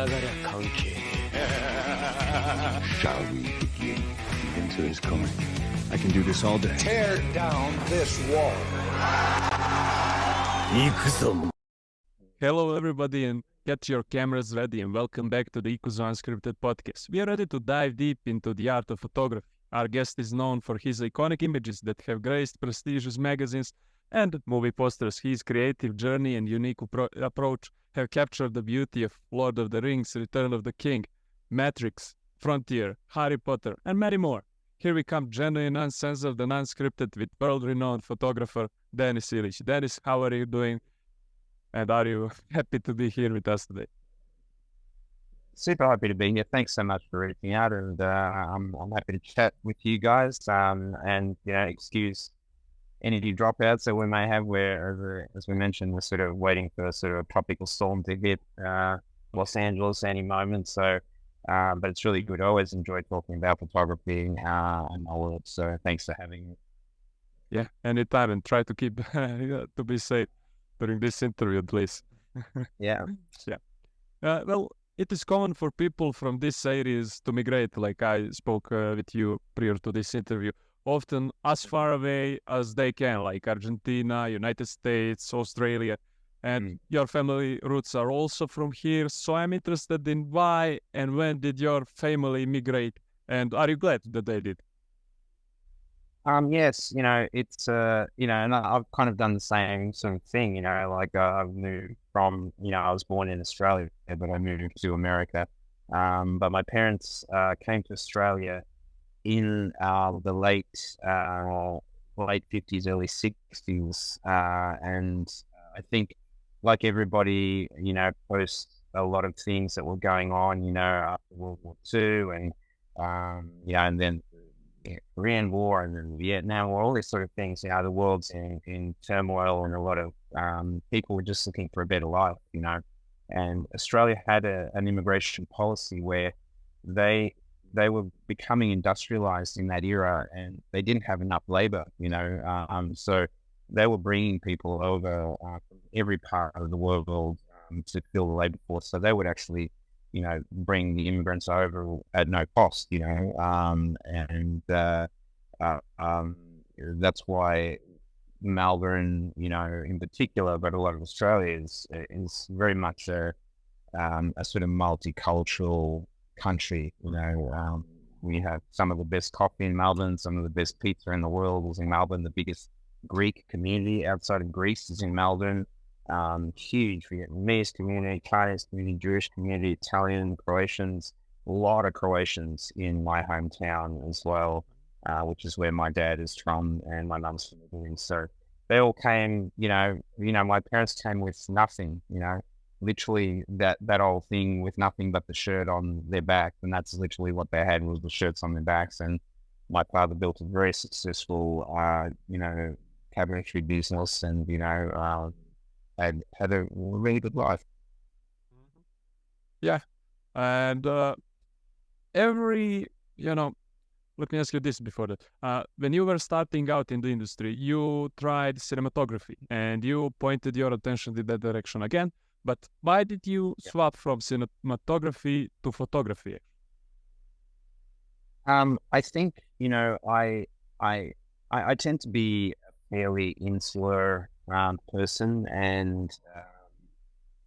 Shall we begin? The answer is coming. I can do this all day. Tear down this wall. Ikuzo. Hello, everybody, and get your cameras ready, and welcome back to the Ikuzo Unscripted podcast. We are ready to dive deep into the art of photography. Our guest is known for his iconic images that have graced prestigious magazines and movie posters. His creative journey and unique approach have captured the beauty of Lord of the Rings, Return of the King, Matrix, Frontier, Harry Potter, and many more. Here we come, genuine, uncensored, and unscripted with world-renowned photographer Dennys Ilic. Dennys, how are you doing? And are you happy to be here with us today? Super happy to be here. Thanks so much for reaching out, and I'm happy to chat with you guys. And excuse any dropouts that we may have. Where, as we mentioned, we're sort of waiting for sort of a tropical storm to hit Los Angeles any moment. So, but it's really good. I always enjoy talking about photography and all of it. So, thanks for having me. Yeah, anytime, and try to keep to be safe during this interview, please. Yeah. Well, it is common for people from these areas to migrate, like I spoke with you prior to this interview, often as far away as they can, like Argentina, United States, Australia, and your family roots are also from here. So I'm interested in why and when did your family migrate, and are you glad that they did? Yes, it's, and I've kind of done the same sort of thing, like I've moved from, I was born in Australia, but I moved to America. But my parents came to Australia in the late 50s, early 60s. And I think like everybody, post a lot of things that were going on, after World War II and, and then Korean War and then Vietnam War, all these sort of things. The world's in turmoil, and a lot of people were just looking for a better life, And Australia had an immigration policy where they were becoming industrialized in that era, and they didn't have enough labor, so they were bringing people over from every part of the world to fill the labor force. So they would actually bring the immigrants over at no cost, and that's why Melbourne, in particular, but a lot of Australia is very much a sort of multicultural country. We have some of the best coffee in Melbourne, some of the best pizza in the world is in Melbourne. The biggest Greek community outside of Greece is in Melbourne. Huge Vietnamese community, Chinese community, Jewish community, Italian, Croatians, a lot of Croatians in my hometown as well, which is where my dad is from and my mum's from Italy. So they all came, my parents came with nothing, literally that old thing with nothing but the shirt on their back. And that's literally what they had, was the shirts on their backs. And my father built a very successful, cabinetry business, and, had a really good life. Yeah. And let me ask you this before that. When you were starting out in the industry, you tried cinematography and you pointed your attention in that direction again. But why did you swap from cinematography to photography? I think, I tend to be a fairly insular person, and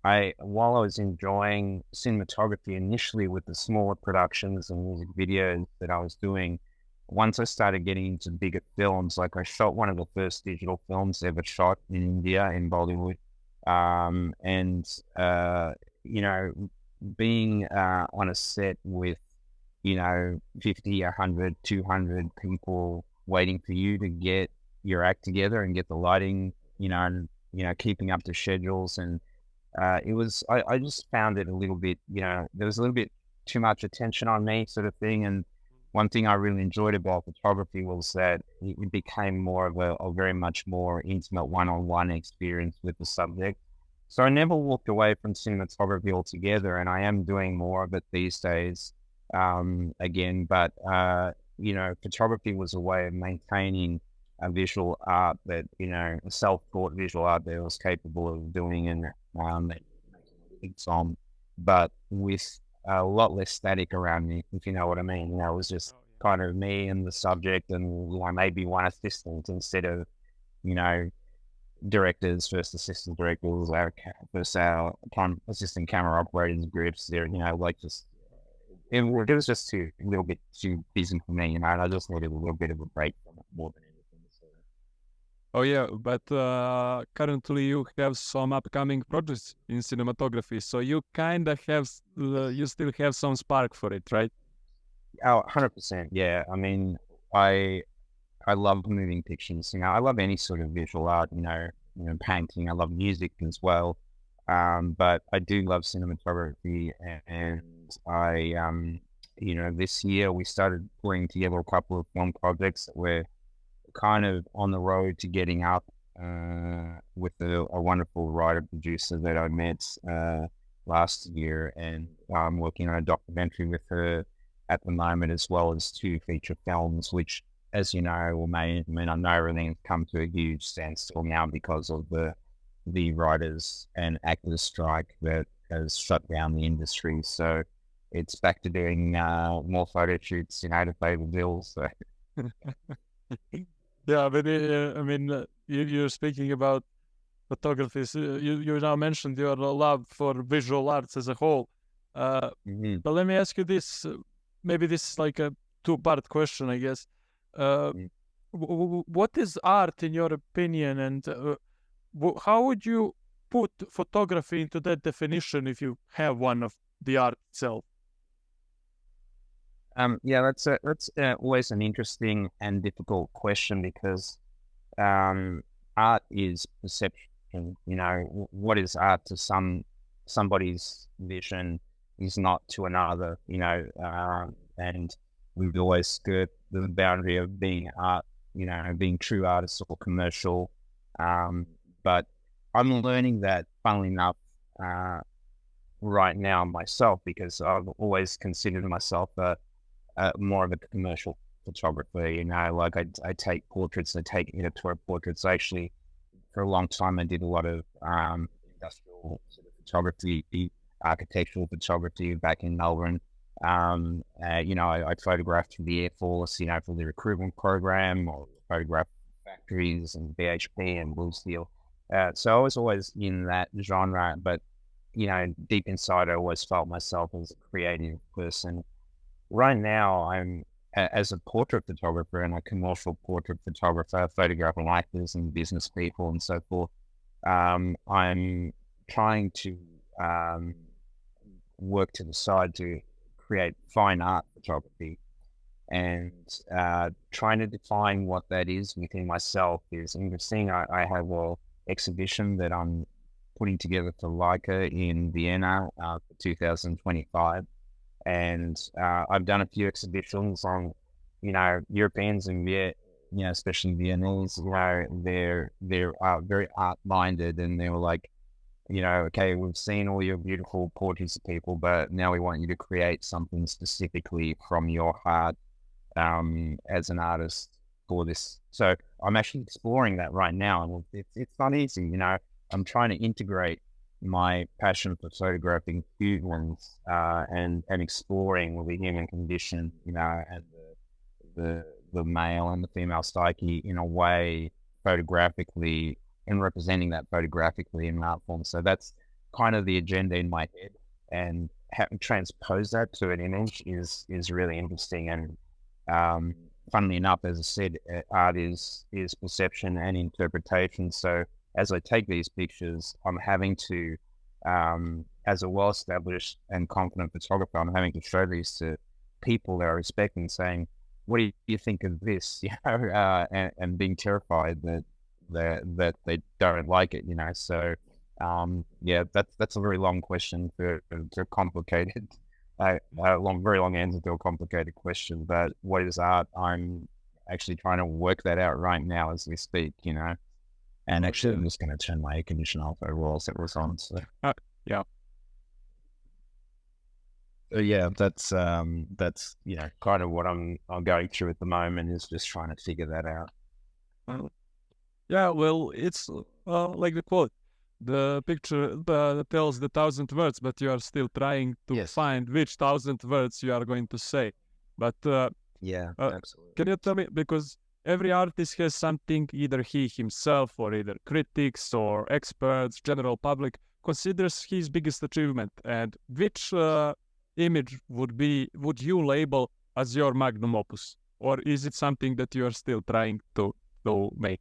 while I was enjoying cinematography initially with the smaller productions and music videos that I was doing, once I started getting into bigger films, like I shot one of the first digital films ever shot in India, in Bollywood, being on a set with 50, 100, 200 people waiting for you to get your act together and get the lighting, keeping up to schedules. And I just found it a little bit, there was a little bit too much attention on me, sort of thing. And one thing I really enjoyed about photography was that it became more of a very much more intimate one-on-one experience with the subject. So I never walked away from cinematography altogether, and I am doing more of it these days again. But, photography was a way of maintaining a visual art that, a self-taught visual art that I was capable of doing, and making some but with a lot less static around me, if you know what I mean. It was just kind of me and the subject and, maybe one assistant instead of, you know, directors, first assistant directors, first assistant camera operators, grips there, just, it was just a little bit too busy for me, and I just needed a little bit of a break from it more than anything. So. Oh yeah, but currently you have some upcoming projects in cinematography, so you kind of have, you still have some spark for it, right? Oh, 100%. Yeah. I mean, I love moving pictures. I love any sort of visual art, painting. I love music as well. But I do love cinematography, and I, this year we started putting together a couple of film projects that were kind of on the road to getting up with a wonderful writer producer that I met last year, and I'm working on a documentary with her at the moment, as well as 2 feature films, which, as you know, or may not know, everything has come to a huge standstill now because of the writers and actors strike that has shut down the industry. So it's back to doing more photo shoots, to pay the bills. So. Yeah, but you're speaking about photography. So you now mentioned your love for visual arts as a whole. But let me ask you this. Maybe this is like a 2-part question, I guess. What is art in your opinion, and how would you put photography into that definition if you have one of the art itself? Yeah, that's always an interesting and difficult question, because art is perception. What is art to somebody's vision is not to another. And we've always skirt the boundary of being art, being true artists or commercial. But I'm learning that, funnily enough, right now myself, because I've always considered myself more of a commercial photographer. Like I take portraits, I take editorial portraits. Actually, for a long time, I did a lot of industrial sort of photography, architectural photography back in Melbourne. I photographed for the Air Force, for the recruitment program, or photographed factories and BHP and Blue Steel. So I was always in that genre, but, deep inside, I always felt myself as a creative person. Right now, I'm as a portrait photographer and a commercial portrait photographer, photographing actors and business people and so forth. I'm trying to work to the side to create fine art photography, and trying to define what that is within myself is interesting. I have an exhibition that I'm putting together for Leica in Vienna for 2025. And I've done a few exhibitions on, Europeans and especially Viennese. They're very art minded, and they were like, okay, we've seen all your beautiful portraits of people, but now we want you to create something specifically from your heart as an artist for this. So I'm actually exploring that right now, and it's not easy. I'm trying to integrate my passion for photographing humans and exploring the human condition, and the male and the female psyche in a way photographically, and representing that photographically in an art form. So that's kind of the agenda in my head, and having transpose that to an image is really interesting. And funnily enough, as I said, art is perception and interpretation. So as I take these pictures, I'm having to, as a well-established and confident photographer, I'm having to show these to people that I respect and saying, "What do you think of this?" And being terrified that they don't like it. So yeah, that's a very long question for complicated, very long answer to a complicated question. But what is art? I'm actually trying to work that out right now as we speak. And actually, I'm just going to turn my air conditioner off overall, so it was on. So. Yeah. Yeah, that's kind of what I'm going through at the moment, is just trying to figure that out. Yeah, well, it's like the quote, the picture tells the 1,000 words, but you are still trying to Yes. find which 1,000 words you are going to say. But Yeah, Uh, absolutely. can you tell me, because every artist has something either he himself or either critics or experts, general public considers his biggest achievement, and which image would you label as your magnum opus, or is it something that you are still trying to make?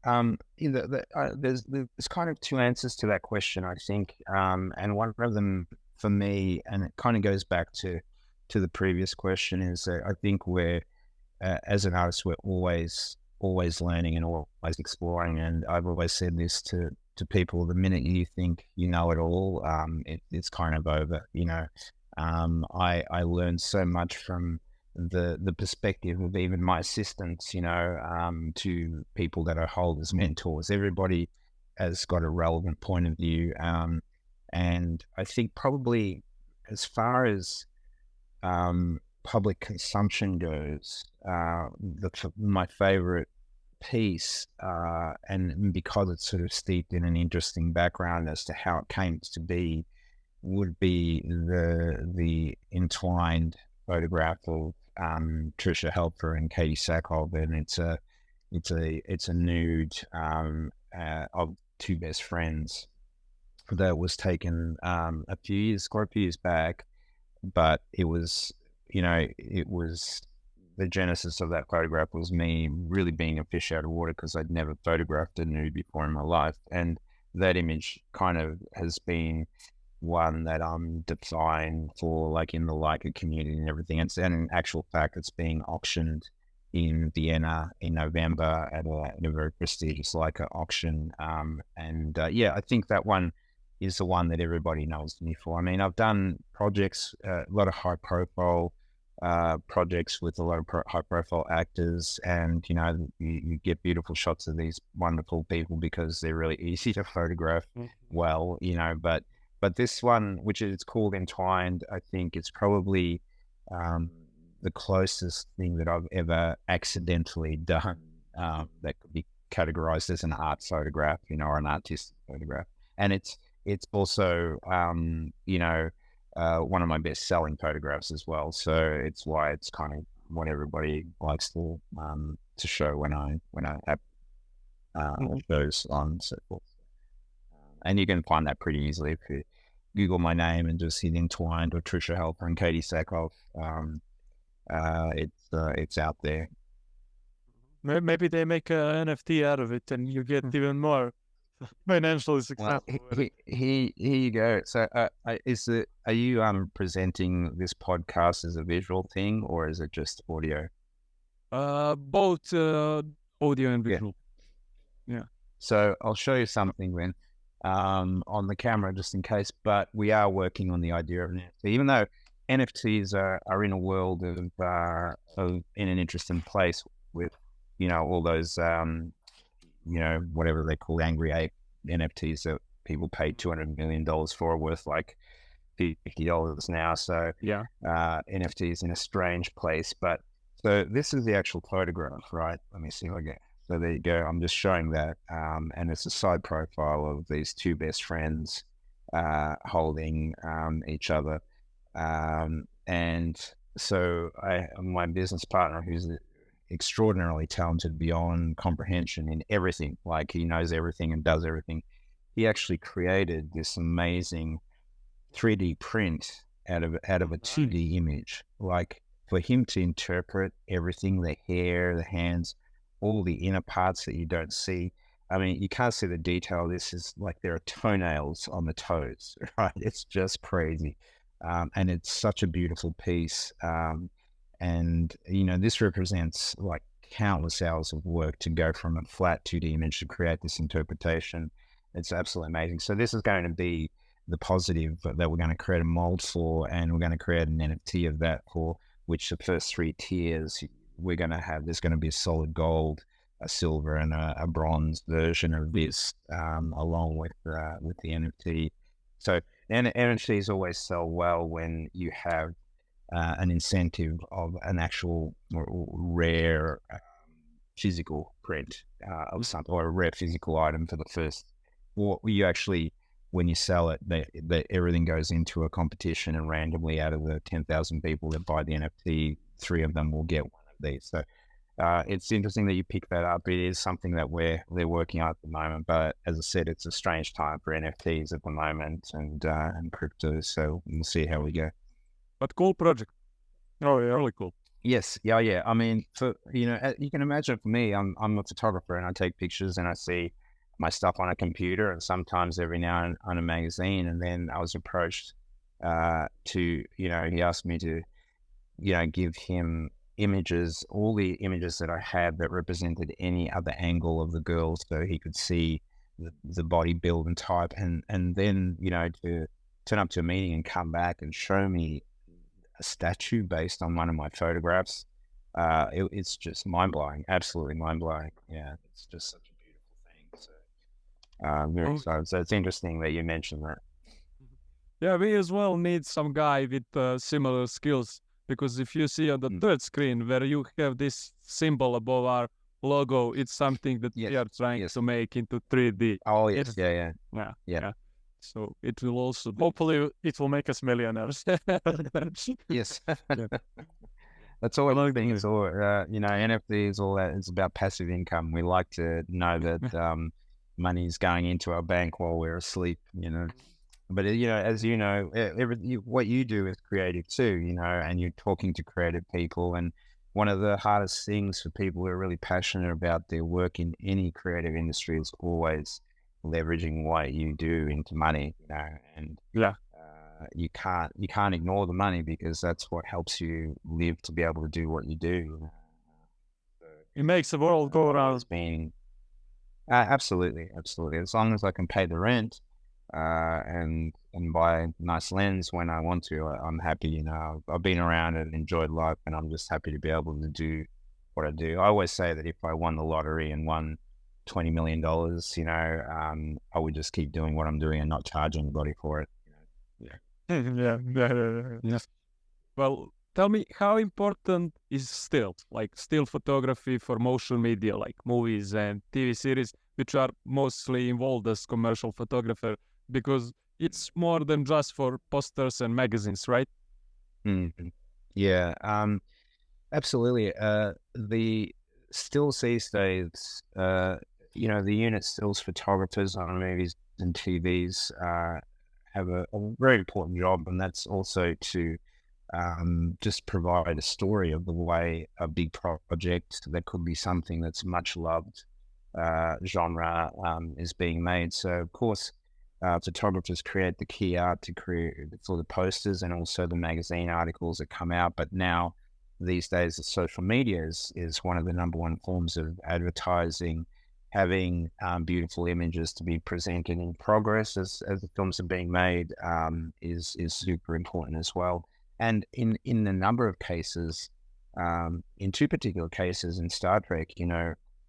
There's kind of two answers to that question, I think, and one of them for me, and it kind of goes back to the previous question, is that I think we're as an artist, we're always learning and always exploring. And I've always said this to people: the minute you think you know it all, it's kind of over. I learned so much from the perspective of even my assistants, to people that I hold as mentors. Everybody has got a relevant point of view, and I think probably as far as public consumption goes, my favorite piece, and because it's sort of steeped in an interesting background as to how it came to be, would be the entwined photograph of Trisha Helfer and Katie Sackhoff, and it's a nude of two best friends that was taken quite a few years back, but it was the genesis of that photograph was me really being a fish out of water, because I'd never photographed a nude before in my life. And that image kind of has been one that I'm defined for, like in the Leica community and everything. And in actual fact, it's being auctioned in Vienna in November at a very prestigious Leica auction. I think that one is the one that everybody knows me for. I mean, I've done projects, a lot of high profile projects with a lot of high profile actors, and you get beautiful shots of these wonderful people because they're really easy to photograph well, but this one, which is called Entwined, I think it's probably the closest thing that I've ever accidentally done that could be categorized as an art photograph, or an artistic photograph. And it's also, one of my best-selling photographs as well. So it's why it's kind of what everybody likes to show when I have shows on, so forth. And you can find that pretty easily if you Google my name and just hit Entwined or Trisha Helfer and Katie Sackhoff. It's out there. Maybe they make an NFT out of it, and you get even more financially successful. Well, here you go. So, are you presenting this podcast as a visual thing, or is it just audio? Both audio and visual. Yeah. So I'll show you something then on the camera, just in case. But we are working on the idea of an NFT, even though NFTs are in a world of in an interesting place with all those whatever they call Angry Ape NFTs that people paid $200 million for, worth like $50 now. So yeah, NFTs in a strange place. But so this is the actual photograph, right? Let me see if I get. So there you go. I'm just showing that, and it's a side profile of these two best friends holding each other. And so my business partner, who's extraordinarily talented beyond comprehension in everything, like he knows everything and does everything, he actually created this amazing 3D print out of a 2D image, like for him to interpret everything, the hair, the hands, all the inner parts that you don't see. I mean, you can't see the detail. This is like there are toenails on the toes, right? It's just crazy. And it's such a beautiful piece. And, this represents like countless hours of work to go from a flat 2D image to create this interpretation. It's absolutely amazing. So this is going to be the positive that we're going to create a mold for, and we're going to create an NFT of that, for which the first 3 tiers we're going to have. There's going to be a solid gold, a silver, and a bronze version of this, along with the NFT. So NFTs always sell well when you have an incentive of an actual rare physical print of something, or a rare physical item for the first or you actually, when you sell it, everything goes into a competition, and randomly out of the 10,000 people that buy the NFT, 3 of them will get one of these. So it's interesting that you pick that up. It is something that they're working on at the moment, but as I said, it's a strange time for NFTs at the moment and crypto. So we'll see how we go. But cool project. Oh, yeah, really cool. Yes, yeah. I mean, you can imagine for me, I'm a photographer and I take pictures and I see my stuff on a computer and sometimes every now and on a magazine. And then I was approached he asked me to, give him images, all the images that I had that represented any other angle of the girl, so he could see the body build and type, and then to turn up to a meeting and come back and show me a statue based on one of my photographs. It's just mind-blowing, absolutely mind-blowing. Yeah, it's just such a beautiful thing. So I'm very excited. So it's interesting that you mentioned that. Yeah, we as well need some guy with similar skills, because if you see on the third screen where you have this symbol above our logo, it's something that we are trying to make into 3D. Oh, yes. Yeah. So it will also, hopefully it will make us millionaires. Yes. That's all I think. It's all, NFT is all that. It's about passive income. We like to know that money is going into our bank while we're asleep, But, as you know, what you do is creative too, and you're talking to creative people. And one of the hardest things for people who are really passionate about their work in any creative industry is always leveraging what you do into money, and you can't ignore the money, because that's what helps you live to be able to do what you do. So, it makes the world go around. Absolutely. As long as I can pay the rent, and buy a nice lens when I want to, I'm happy. I've been around and enjoyed life, and I'm just happy to be able to do what I do. I always say that if I won the lottery and won $20 million, I would just keep doing what I'm doing and not charge anybody for it. Yeah. Well, tell me, how important is still photography for motion media, like movies and TV series, which are mostly involved as commercial photographer, because it's more than just for posters and magazines, right? Mm-hmm. Yeah, absolutely. The stills these days, the unit stills photographers on movies and TVs have a very important job, and that's also to just provide a story of the way a big project that could be something that's much loved genre is being made. So, of course, photographers create the key art for the posters and also the magazine articles that come out. But now, these days, social media is one of the number one forms of advertising. Having beautiful images to be presented in progress as the films are being made is super important as well. And in a number of cases, in 2 particular cases in Star Trek,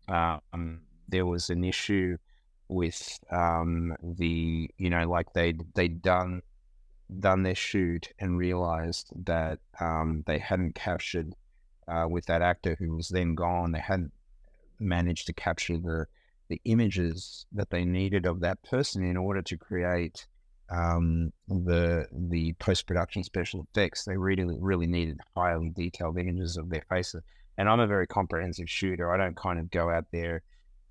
there was an issue with they'd done their shoot and realized that they hadn't captured with that actor who was then gone. They hadn't managed to capture the images that they needed of that person in order to create the post-production special effects. They really needed highly detailed images of their faces. And I'm a very comprehensive shooter. I don't kind of go out there,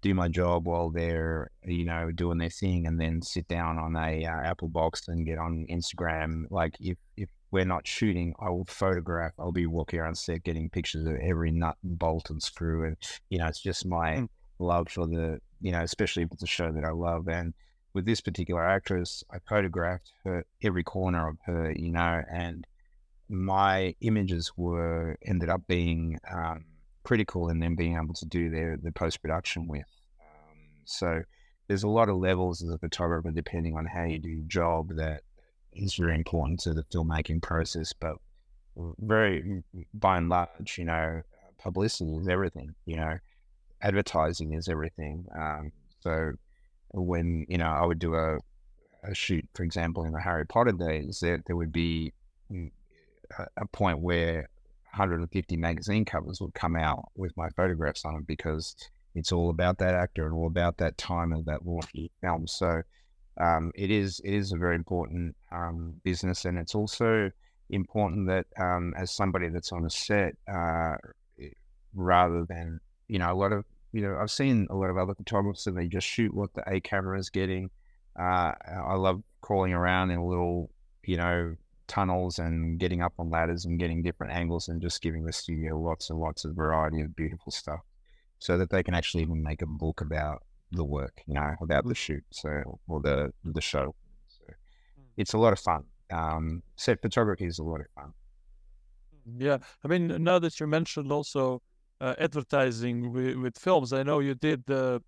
do my job while they're, doing their thing and then sit down on a Apple box and get on Instagram. Like if we're not shooting, I will photograph. I'll be walking around set getting pictures of every nut and bolt and screw. And, it's just my love for especially if it's a show that I love. And with this particular actress, I photographed her, every corner of her, and my images ended up being critical in them being able to do the post-production with. So there's a lot of levels as a photographer, depending on how you do your job, that is very important to the filmmaking process. But by and large, publicity is everything, advertising is everything. So when, I would do a shoot, for example, in the Harry Potter days, there would be a point where 150 magazine covers would come out with my photographs on them, because it's all about that actor and all about that time of that launching film. So it is a very important business, and it's also important that as somebody that's on a set, rather than a lot of I've seen a lot of other photographers and they just shoot what the A camera is getting. I love crawling around in little tunnels and getting up on ladders and getting different angles and just giving the studio lots and lots of variety of beautiful stuff, so that they can actually even make a book about the work, about the shoot, or the show. So it's a lot of fun. Set photography is a lot of fun. Yeah, I mean, now that you mentioned also advertising with films, I know you did the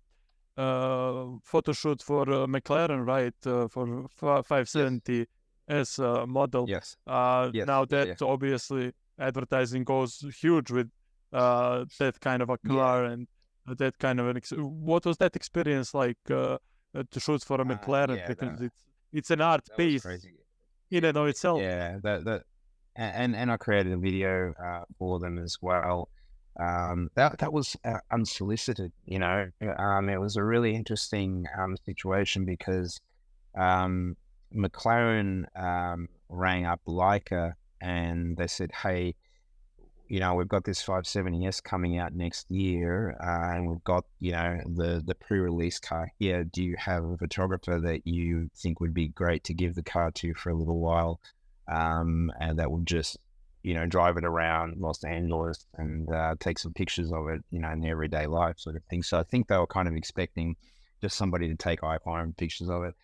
photo shoot for McLaren, right? For 570 as a model. Yes. Yes. Now that obviously advertising goes huge with that kind of a car and that kind of what was that experience like to shoot for a McLaren? Because it's an art piece in and of itself. Yeah, and I created a video for them as well. That was unsolicited, it was a really interesting situation because McLaren rang up Leica and they said, hey, we've got this 570S coming out next year, and we've got, the pre-release car here. Do you have a photographer that you think would be great to give the car to for a little while? And that would just, drive it around Los Angeles and take some pictures of it, in the everyday life sort of thing. So I think they were kind of expecting just somebody to take iPhone pictures of it.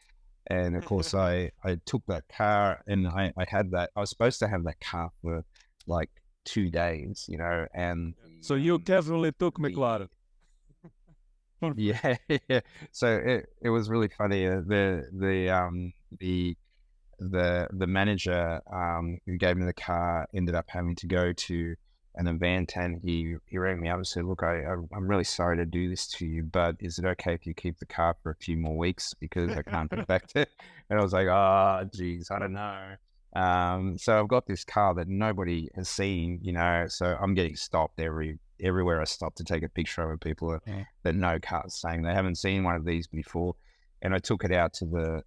And of course, I took that car and I had that. I was supposed to have that car for like 2 days, and so you definitely took McLaren. Yeah. So it was really funny. The manager who gave me the car ended up having to go to an event, and he rang me up and said, look, I'm really sorry to do this to you, but is it okay if you keep the car for a few more weeks because I can't get back to it? And I was like, oh, geez, I don't know. So I've got this car that nobody has seen, so I'm getting stopped everywhere I stop to take a picture of it. People that know cars saying they haven't seen one of these before. And I took it out to the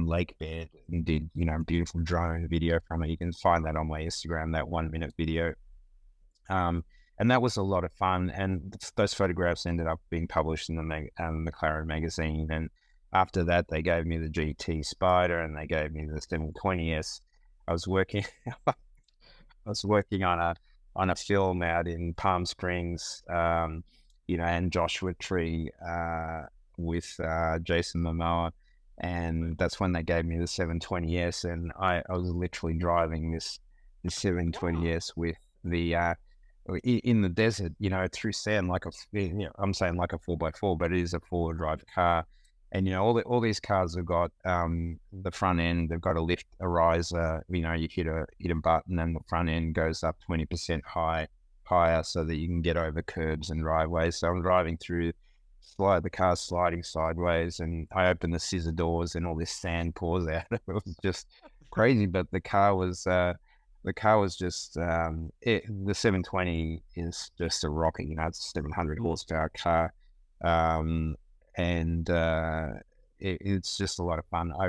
lake bed and did, beautiful drone video from it. You can find that on my Instagram, that 1-minute video. And that was a lot of fun. And those photographs ended up being published in the McLaren magazine. And after that, they gave me the GT Spider and they gave me the 720S. I was working on a film out in Palm Springs, and Joshua Tree with Jason Momoa, and that's when they gave me the 720S, and I was literally driving this 720S with the in the desert, through sand, like I'm saying like a 4x4, but it is a 4-wheel drive car. And all these cars have got the front end. They've got a riser. You hit a button, and the front end goes up 20% higher, so that you can get over curbs and driveways. So I'm driving through, the car's sliding sideways, and I open the scissor doors, and all this sand pours out. It was just crazy. But the car was just the 720 is just a rocket. It's a 700 horsepower car. And it's just a lot of fun. I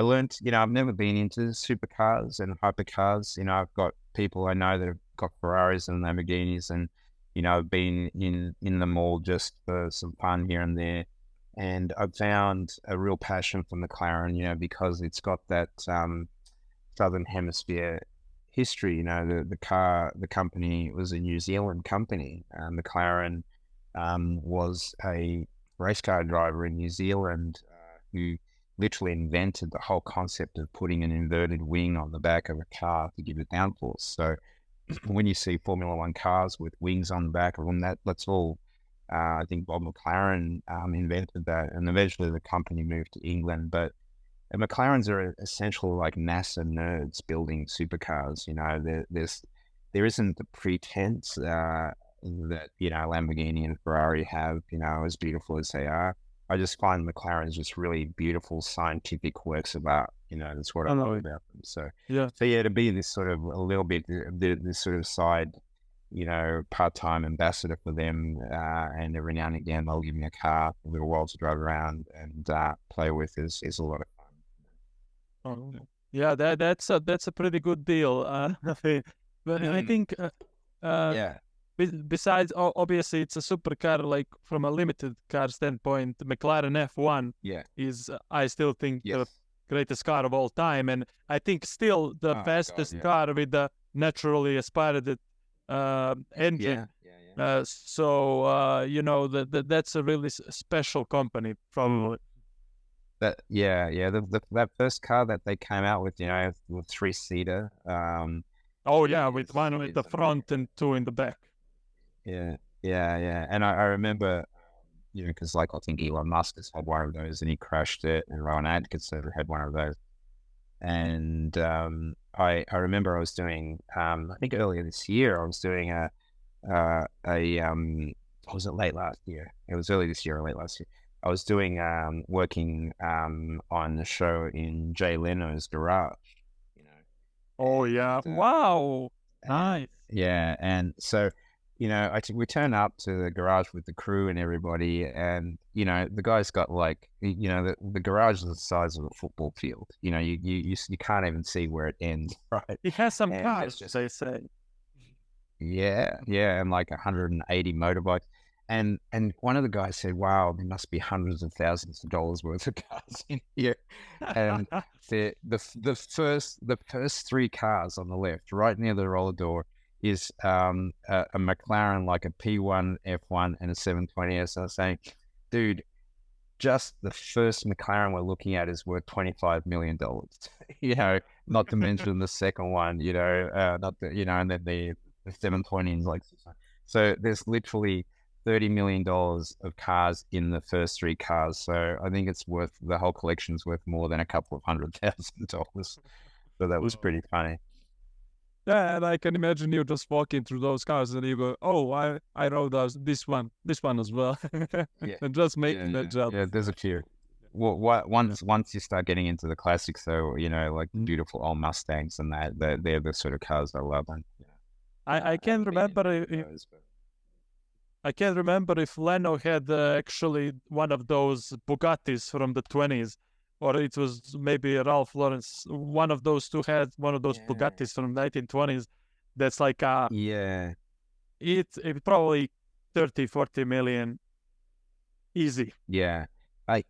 learned, I've never been into supercars and hypercars. I've got people I know that have got Ferraris and Lamborghinis, and, I've been in them all just for some fun here and there. And I've found a real passion for McLaren, because it's got that Southern Hemisphere history. The company was a New Zealand company. McLaren was a race car driver in New Zealand who literally invented the whole concept of putting an inverted wing on the back of a car to give it downforce. So when you see Formula One cars with wings on the back of them, that's all, I think Bob McLaren invented that, and eventually the company moved to England. But McLarens are essentially like NASA nerds building supercars. There isn't the pretense that Lamborghini and Ferrari have, as beautiful as they are. I just find McLaren's just really beautiful scientific works of art. That's what I love about them. So to be this sort of a little bit this sort of side part-time ambassador for them, and every now and again they'll give me a car, a little while to drive around and play with. Is a lot of fun. Oh, yeah, that's a pretty good deal. But I think Yeah. besides, obviously, it's a supercar. Like from a limited car standpoint, McLaren F1 Yeah. is, I still think, the Yes. greatest car of all time, and I think still the Oh, fastest God, yeah. car with the naturally aspirated engine. Yeah. That's a really special company, probably. That first car that they came out with, with 3-seater. Oh yeah, with one is at the front and two in the back. Yeah. And I remember, because I think Elon Musk has had one of those and he crashed it, and Rowan Atkinson had one of those. And I remember I was doing, I think earlier this year, I was doing was it late last year? It was early this year or late last year. I was doing, working on the show in Jay Leno's garage, Oh yeah! And, Wow, nice. Yeah, and so, we turn up to the garage with the crew and everybody, and the guy's got like, the garage is the size of a football field. You can't even see where it ends, right? He has some And cars, it's just- they say. Yeah, and like 180 motorbikes. And one of the guys said, "Wow, there must be hundreds of thousands of dollars worth of cars in here." And the first 3 cars on the left, right near the roller door, is a McLaren, like a P1 F1 and a 720S. I was saying, dude, just the first McLaren we're looking at is worth $25 million. Not to mention the second one. And then the 720 is like, so there's literally $30 million of cars in the first 3 cars. So I think the whole collection's worth more than a couple of $100,000. So that was pretty funny. Yeah, and I can imagine you just walking through those cars and you go, "Oh, I rode this one as well," Yeah. and just making that jump. Yeah, there's a few. Well, once you start getting into the classics, though, like the beautiful old Mustangs and they're the sort of cars I love. And, I can't remember I can't remember if Leno had actually one of those Bugattis from the 20s, or it was maybe Ralph Lauren's. One of those two had one of those Bugattis from 1920s. That's like it probably 30-40 million easy. Yeah. I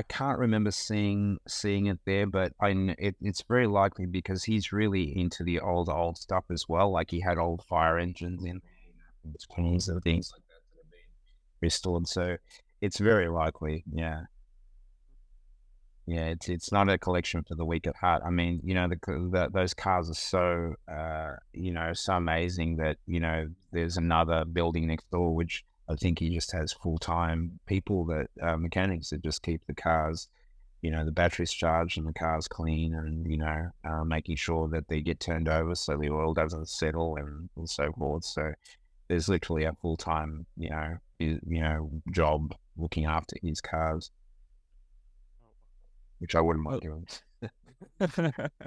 can't remember seeing it there, but it's very likely because he's really into the old stuff as well. Like he had old fire engines in the 20s and things like that have been restored. So it's very likely. Yeah. Yeah, it's not a collection for the weak at heart. I mean, those cars are so, so amazing that, there's another building next door, which I think he just has full-time people that mechanics that just keep the cars, the batteries charged and the cars clean, and, making sure that they get turned over so the oil doesn't settle and so forth. So there's literally a full-time, job looking after his cars, which I wouldn't mind doing.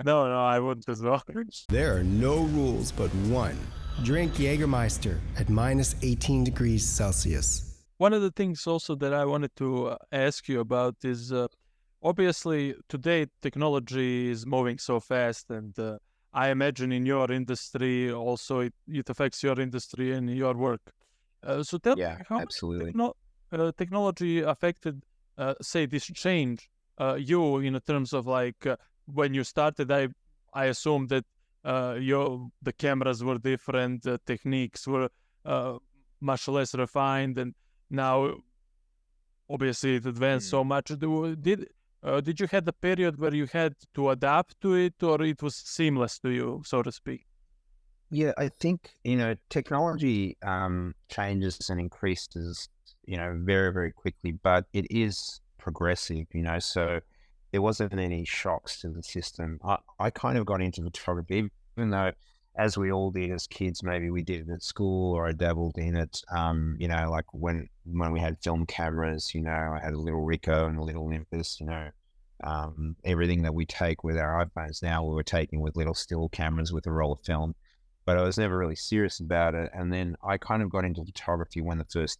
No, I wouldn't as well. There are no rules but one. Drink Jägermeister at minus 18 degrees Celsius. One of the things also that I wanted to ask you about is obviously today technology is moving so fast, and I imagine in your industry also it affects your industry and your work. So tell me how absolutely. Technology affected, say, this change you in terms of like when you started. I assume that the cameras were different, the techniques were much less refined, and now obviously it advanced so much. Did you have a period where you had to adapt to it, or it was seamless to you, so to speak? Yeah, I think, technology changes and increases, very, very quickly, but it is progressive, so there wasn't any shocks to the system. I kind of got into photography, even though, as we all did as kids, maybe we did it at school or I dabbled in it, like when we had film cameras, I had a little Ricoh and a little Olympus, everything that we take with our iPhones now, we were taking with little still cameras with a roll of film. but I was never really serious about it. And then I kind of got into photography when the first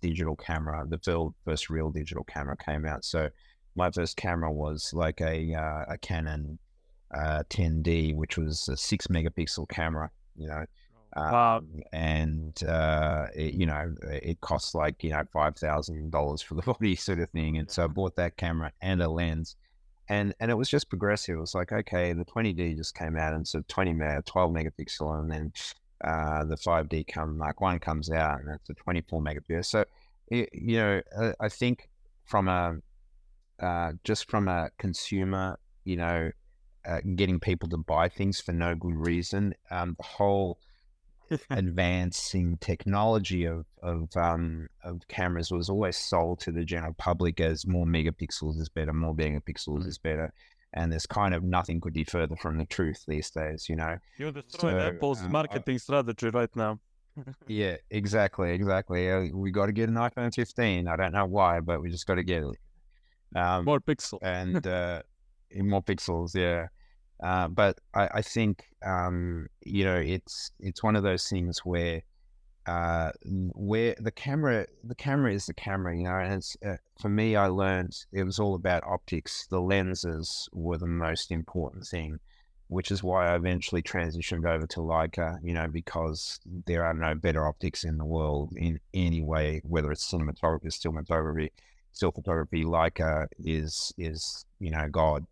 first real digital camera came out. So my first camera was like a Canon 10D, which was a 6 megapixel camera, Wow. and it costs like $5,000 for the body sort of thing. And so I bought that camera and a lens, and it was just progressive. It was like, okay, the 20D just came out, and so 12 megapixel, and then the 5D Mark 1 comes out, and it's a 24 megapixel. So I think from a consumer, getting people to buy things for no good reason, the whole advancing technology of cameras was always sold to the general public as more megapixels is better, more megapixels is better, and there's kind of nothing could be further from the truth these days. You destroyed Apple's marketing strategy right now. Yeah, exactly. We got to get an iPhone 15. I don't know why, but we just got to get it. More pixels. And more pixels, yeah. But I think it's one of those things where the camera is the camera, and it's for me, I learned it was all about optics. The lenses were the most important thing, which is why I eventually transitioned over to Leica, because there are no better optics in the world in any way, whether it's cinematography, still photography. Leica is God.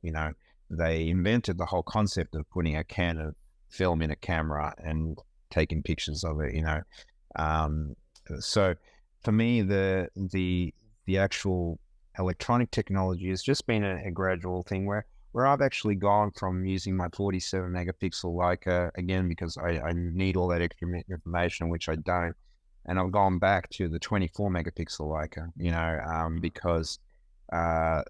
They invented the whole concept of putting a can of film in a camera and taking pictures of it. So for me, the actual electronic technology has just been a gradual thing where I've actually gone from using my 47 megapixel Leica again because I need all that extra information, which I don't, and I've gone back to the 24 megapixel Leica, because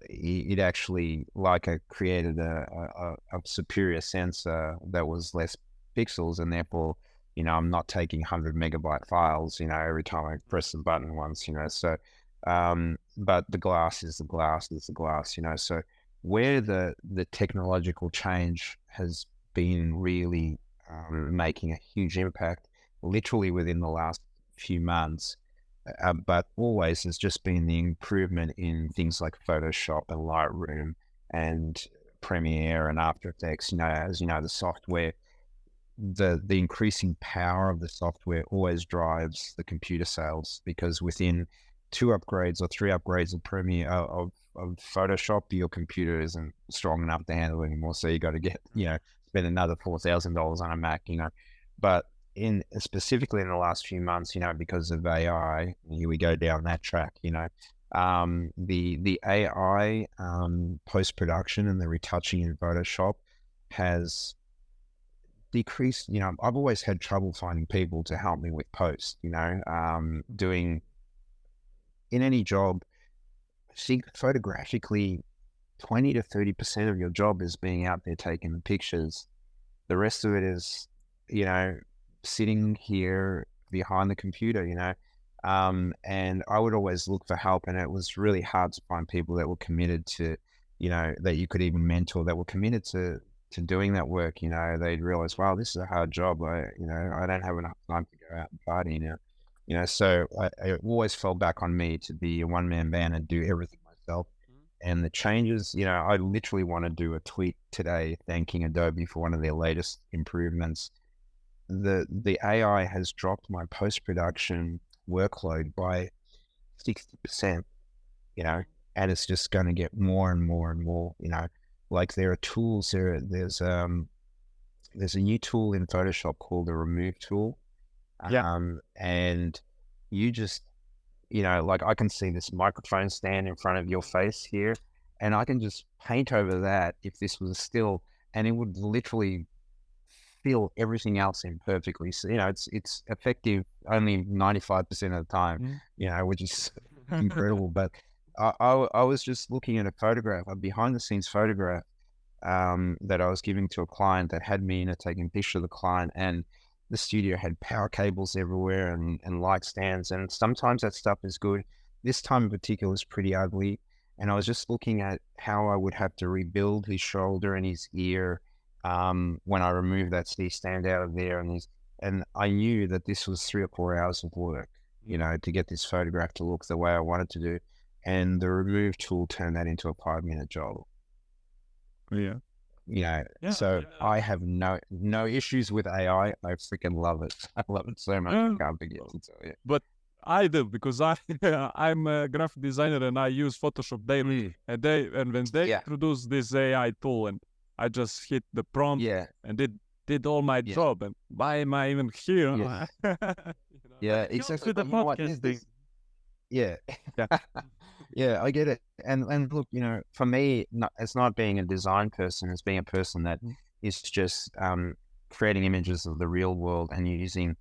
it actually, Leica created a superior sensor that was less pixels, and therefore, I'm not taking 100 megabyte files, every time I press the button once, so, but the glass is the glass, so where the technological change has been really making a huge impact, literally within the last few months, but always has just been the improvement in things like Photoshop and Lightroom and Premiere and After Effects. As you know, the software, the increasing power of the software always drives the computer sales, because within 2 upgrades or 3 upgrades of Premiere of Photoshop, your computer isn't strong enough to handle it anymore. So you got to get, spend another $4,000 on a Mac, but specifically in the last few months, because of AI, here we go down that track, the AI post-production and the retouching in Photoshop has decreased. I've always had trouble finding people to help me with post, doing in any job. I think photographically 20 to 30% of your job is being out there taking the pictures. The rest of it is, sitting here behind the computer, and I would always look for help, and it was really hard to find people that were committed to, that you could even mentor, that were committed to doing that work. They'd realize, wow, this is a hard job. I don't have enough time to go out and party now. So I always fell back on me to be a one-man band and do everything myself. And the changes, I literally want to do a tweet today thanking Adobe for one of their latest improvements. The AI has dropped my post-production workload by 60%, and it's just going to get more and more and more, like there are tools there's a new tool in Photoshop called the remove tool. And you just, like I can see this microphone stand in front of your face here, and I can just paint over that if this was a still, and it would literally fill everything else in perfectly. So, it's effective only 95% of the time, which is incredible. But I was just looking at a photograph, a behind the scenes photograph that I was giving to a client that had me in it taking a picture of the client, and the studio had power cables everywhere and light stands, and sometimes that stuff is good. This time in particular is pretty ugly, and I was just looking at how I would have to rebuild his shoulder and his ear when I removed that C stand out of there, and and I knew that this was 3 or 4 hours of work, to get this photograph to look the way I wanted to do. And the remove tool turned that into a 5-minute job. Yeah. So I have no issues with AI. I freaking love it. I love it so much. I can't begin to tell you. But I do, because I'm a graphic designer and I use Photoshop daily. And when they introduced this AI tool, and I just hit the prompt and did all my job. And why am I even here? Yeah, exactly. The podcast Yeah. Yeah, I get it. And look, for me, it's not being a design person, it's being a person that is just creating images of the real world and using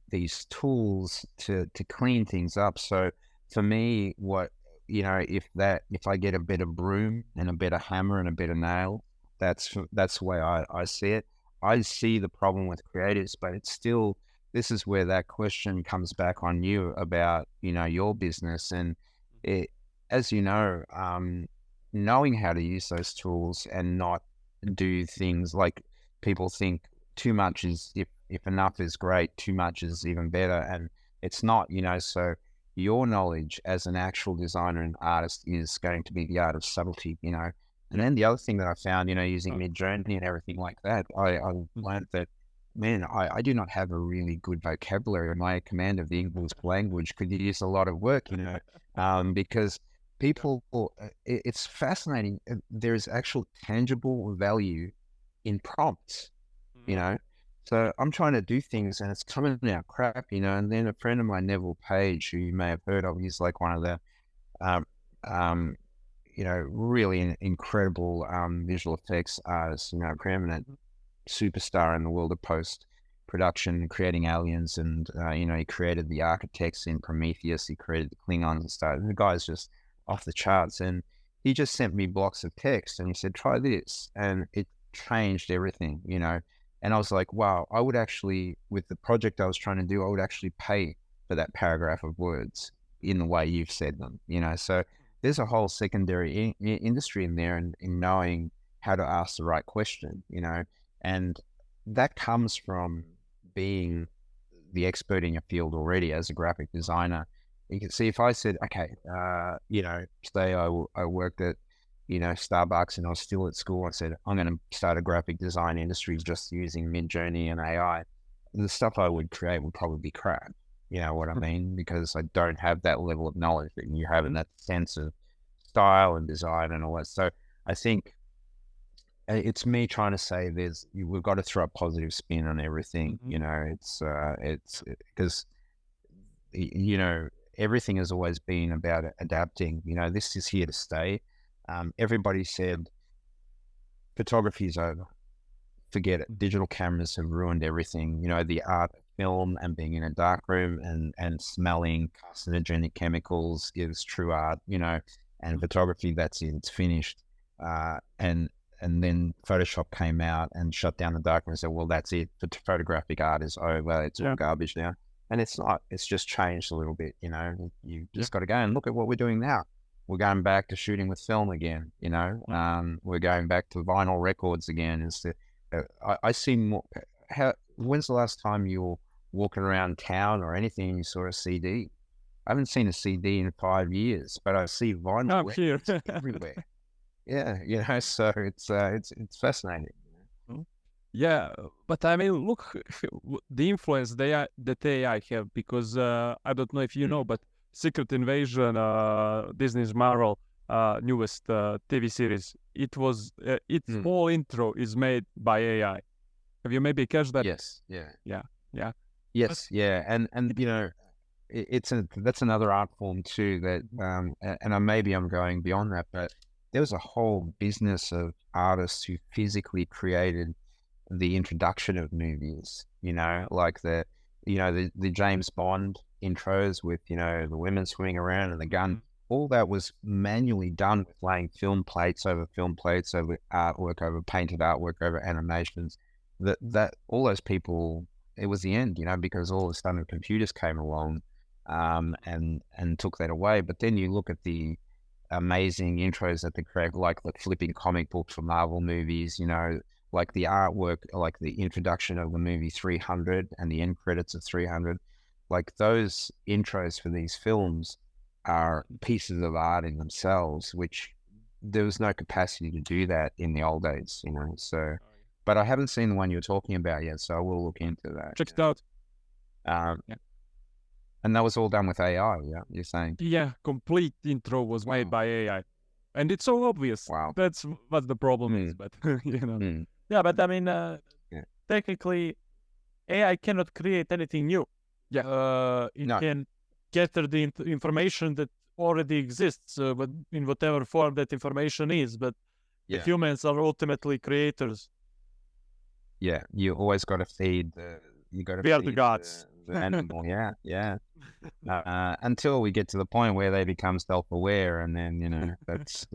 these tools to clean things up. So for me, if I get a better broom and a better hammer and a better nail, that's the way I see it. I see the problem with creatives, but it's still, this is where that question comes back on you about, your business. And as you know, knowing how to use those tools and not do things like people think too much is, if enough is great, too much is even better. And it's not, so your knowledge as an actual designer and artist is going to be the art of subtlety, And then the other thing that I found, using Midjourney and everything like that, I learned that, man, I do not have a really good vocabulary. My command of the English language could use a lot of work, because people, it's fascinating. There's actual tangible value in prompts, So I'm trying to do things and it's coming out crap, And then a friend of mine, Neville Page, who you may have heard of, he's like one of the, really incredible visual effects artists, preeminent superstar in the world of post-production, creating aliens, and he created the architects in Prometheus, he created the Klingons and stuff. And the guy's just off the charts, and he just sent me blocks of text and he said, try this, and it changed everything, And I was like, wow, I would actually, with the project I was trying to do, I would actually pay for that paragraph of words in the way you've said them, So there's a whole secondary industry in there, in knowing how to ask the right question, and that comes from being the expert in your field already as a graphic designer. You can see if I said, okay, say I worked at, Starbucks and I was still at school, I said, I'm going to start a graphic design industry just using Midjourney and AI. The stuff I would create would probably be crap. You know what I mean? Because I don't have that level of knowledge that you have in that sense of style and design and all that. So I think it's me trying to say we've got to throw a positive spin on everything. It's because, everything has always been about adapting. This is here to stay. Everybody said photography is over. Forget it. Digital cameras have ruined everything. The art of film and being in a dark room and smelling carcinogenic chemicals is true art, and photography, that's it, it's finished. And then Photoshop came out and shut down the dark room and said, well, that's it. Photographic art is over. It's all garbage now. And it's not. It's just changed a little bit, You just got to go and look at what we're doing now. We're going back to shooting with film again, We're going back to vinyl records again. I see more. When's the last time you were walking around town or anything and you saw a CD? I haven't seen a CD in 5 years, but I see vinyl records everywhere. Yeah, so it's fascinating. Yeah, but I mean, look, the influence that AI have, because I don't know if you know, but Secret Invasion, Disney's Marvel newest TV series, its whole intro is made by AI. Have you maybe catched that? Yes. Yeah. Yes. And that's another art form too. That and maybe I'm going beyond that, but there was a whole business of artists who physically created the introduction of movies. Like the James Bond intros with the women swimming around and the gun. All that was manually done with laying film plates over artwork, over painted artwork, over animations. That all those people, it was the end, because all of a sudden computers came along and took that away. But then you look at the amazing intros that they create, like the flipping comic books for Marvel movies, like the artwork, like the introduction of the movie 300 and the end credits of 300, like those intros for these films are pieces of art in themselves, which there was no capacity to do that in the old days, you know. So, but I haven't seen the one you're talking about yet, so I will look into that. Check it out. And that was all done with AI, yeah, you're saying? Yeah, complete intro was made by AI. And it's so obvious. Wow. That's what the problem is, but, you know. Yeah, but I mean, technically, AI cannot create anything new. Yeah. It can gather the information that already exists, but in whatever form that information is, but humans are ultimately creators. Yeah, you always got to feed the gods. The animal, until we get to the point where they become self-aware, and then, you know, that's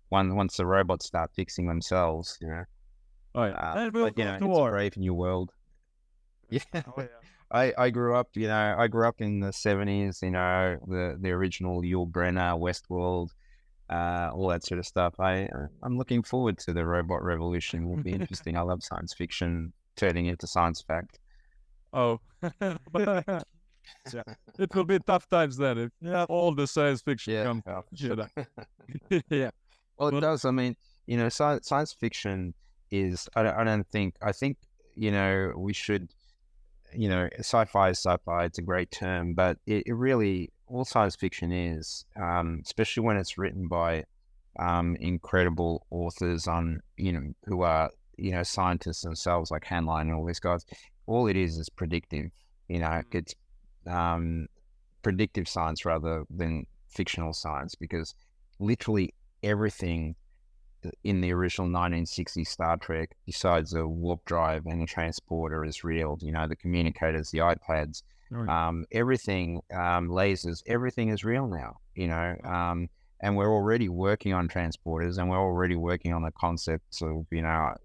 once the robots start fixing themselves, you know. But, you know, it's a brave new world. Yeah. I grew up, you know, in the 70s, you know, the original Yul Brynner, Westworld, all that sort of stuff. I'm looking forward to the robot revolution. It will be interesting. I love science fiction turning into science fact. Oh, it will be tough times then if all the science fiction comes. Yeah. Well, it does. I mean, you know, science fiction is, I think, you know, we should, you know, sci-fi is sci-fi. It's a great term, but it really, all science fiction is, especially when it's written by incredible authors on, you know, who are, you know, scientists themselves, like Hanline and all these guys. All it is predictive, you know. It's predictive science rather than fictional science, because literally everything in the original 1960s Star Trek, besides a warp drive and a transporter, is real. You know, the communicators, the iPads, everything, lasers, everything is real now, you know. And we're already working on transporters, and we're already working on the concepts of, you know,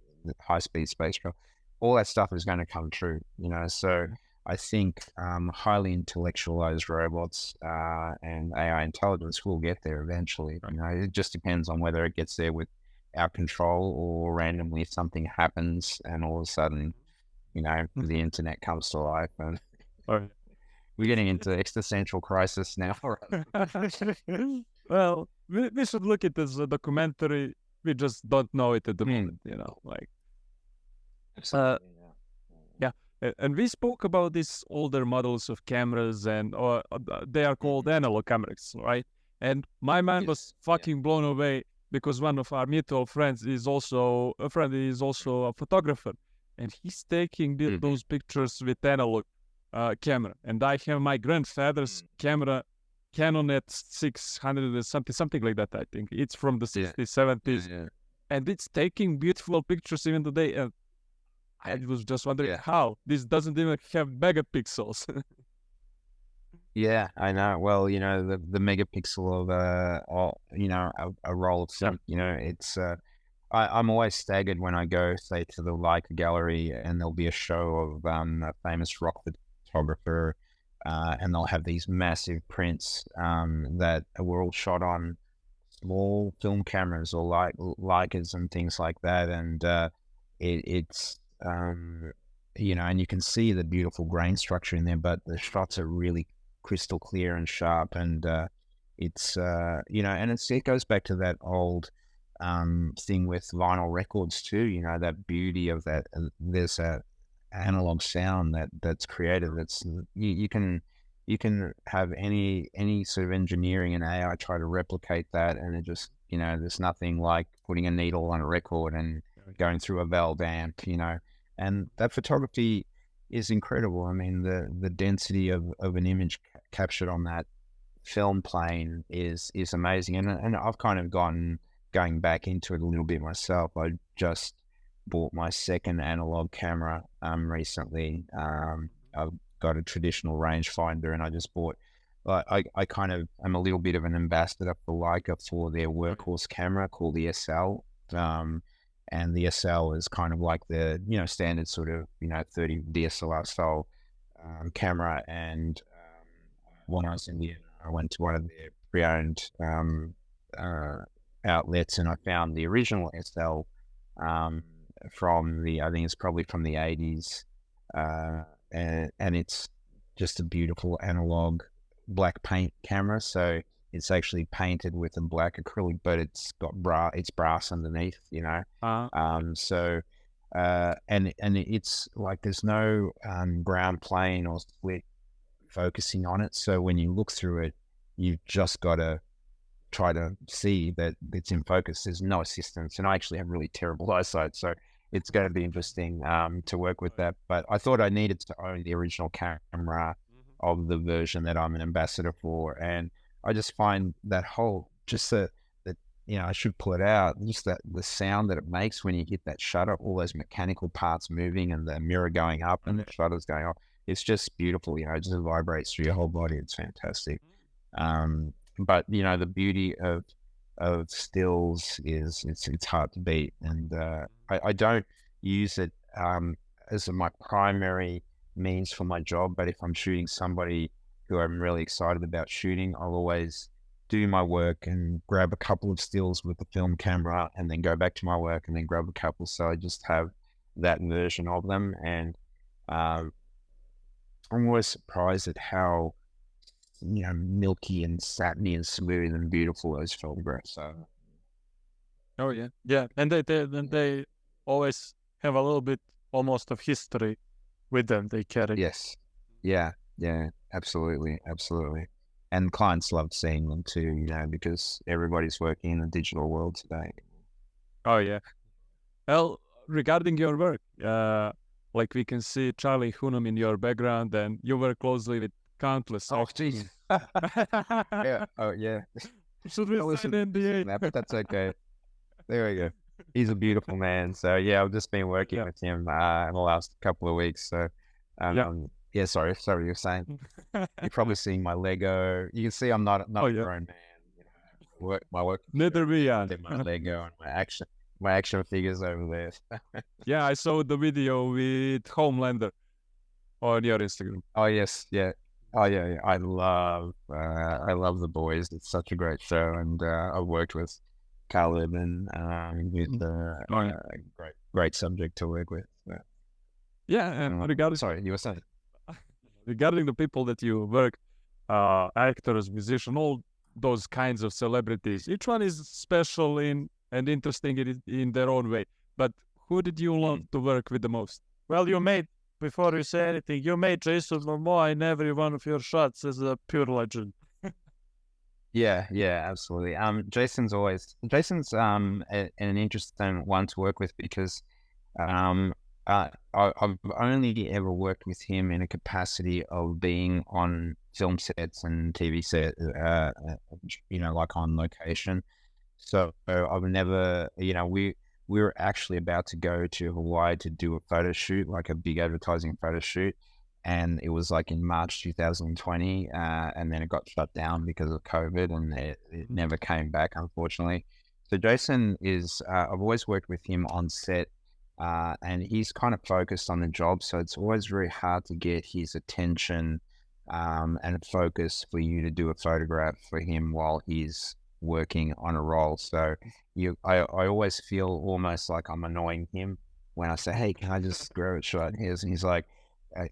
high-speed spacecraft. All that stuff is going to come true, you know. So I think highly intellectualized robots and AI intelligence will get there eventually. You know, it just depends on whether it gets there with our control, or randomly something happens and all of a sudden, you know, the internet comes to life, and we're getting into existential crisis now. Well, we should look at this documentary. We just don't know it at the moment, you know, like. And we spoke about these older models of cameras, and they are called analog cameras, right? And my mind was fucking blown away, because one of our mutual friends is also a photographer, and he's taking those pictures with analog camera. And I have my grandfather's camera, Canon at 600 or something like that. I think it's from the 60s, 70s, and it's taking beautiful pictures even today. And I was just wondering how this doesn't even have megapixels. Yeah, I know. Well, you know, the megapixel of you know, a roll of film. You know, it's I'm always staggered when I go, say, to the Leica gallery, and there'll be a show of a famous rock photographer, and they'll have these massive prints that were all shot on small film cameras, or Leicas and things like that, and it's you know, and you can see the beautiful grain structure in there, but the shots are really crystal clear and sharp, and it's you know, and it goes back to that old thing with vinyl records too, you know, that beauty of that. There's a analog sound that's created. That's you can have any sort of engineering and AI try to replicate that, and it just, you know, there's nothing like putting a needle on a record and going through a valve amp, you know. And that photography is incredible. I mean, the density of an image captured on that film plane is amazing. And I've kind of going back into it a little bit myself. I just bought my second analog camera recently. I've got a traditional rangefinder, and I just bought. I kind of am a little bit of an ambassador for Leica for their workhorse camera called the SL. And the SL is kind of like the, you know, standard sort of, you know, 30 DSLR style camera. And when I was in Vienna, I went to one of their pre-owned outlets, and I found the original SL from I think it's probably from the 80s. And it's just a beautiful analog black paint camera. So it's actually painted with a black acrylic, but it's got brass underneath, you know. So and it's like there's no ground plane or split focusing on it. So when you look through it, you've just got to try to see that it's in focus. There's no assistance, and I actually have really terrible eyesight, so it's going to be interesting to work with that. But I thought I needed to own the original camera of the version that I'm an ambassador for, and I just find that whole that you know, I should pull it out, just that the sound that it makes when you hit that shutter, all those mechanical parts moving and the mirror going up and the shutters going off. It's just beautiful, you know, it just vibrates through your whole body. It's fantastic. But you know, the beauty of stills is it's hard to beat, and I don't use it as my primary means for my job. But if I'm shooting somebody who I'm really excited about shooting, I'll always do my work and grab a couple of stills with the film camera, and then go back to my work and then grab a couple. So I just have that version of them, and I'm always surprised at how, you know, milky and satiny and smooth and beautiful those photographs are. Oh yeah, and they always have a little bit almost of history with them. They carry. Yes, yeah, absolutely. And clients love seeing them too, you know, because everybody's working in the digital world today. Oh yeah. Well, regarding your work, like we can see Charlie Hunnam in your background, and you work closely with countless. Oh, jeez. Yeah. Oh, yeah. Should we sign NDA? But that's okay. There we go. He's a beautiful man. So yeah, I've just been working with him in the last couple of weeks. So yeah. Sorry, you were saying. You've probably seen my Lego. You can see I'm not a grown man. You know, my work. Neither we are. My Lego and my action figures over there. Yeah, I saw the video with Homelander on your Instagram. Oh yes, yeah. Oh yeah. I love The Boys. It's such a great show, and I've worked with Karl Urban. Great subject to work with. So. Yeah, and regarding sorry, you were saying. Regarding the people that you work, actors, musicians, all those kinds of celebrities, each one is special and interesting in their own way. But who did you love to work with the most? Well, before you say anything, you made Jason Momoa in every one of your shots as a pure legend. Yeah, absolutely. Jason's an interesting one to work with, because I've only ever worked with him in a capacity of being on film sets and TV sets, you know, like on location. So I've never, you know, we were actually about to go to Hawaii to do a photo shoot, like a big advertising photo shoot. And it was like in March 2020, and then it got shut down because of COVID, and it never came back, unfortunately. So Jason is, I've always worked with him on set, and he's kind of focused on the job. So it's always very hard to get his attention and focus for you to do a photograph for him while he's working on a role. So I always feel almost like I'm annoying him when I say, hey, can I just grab a shot? And he's like,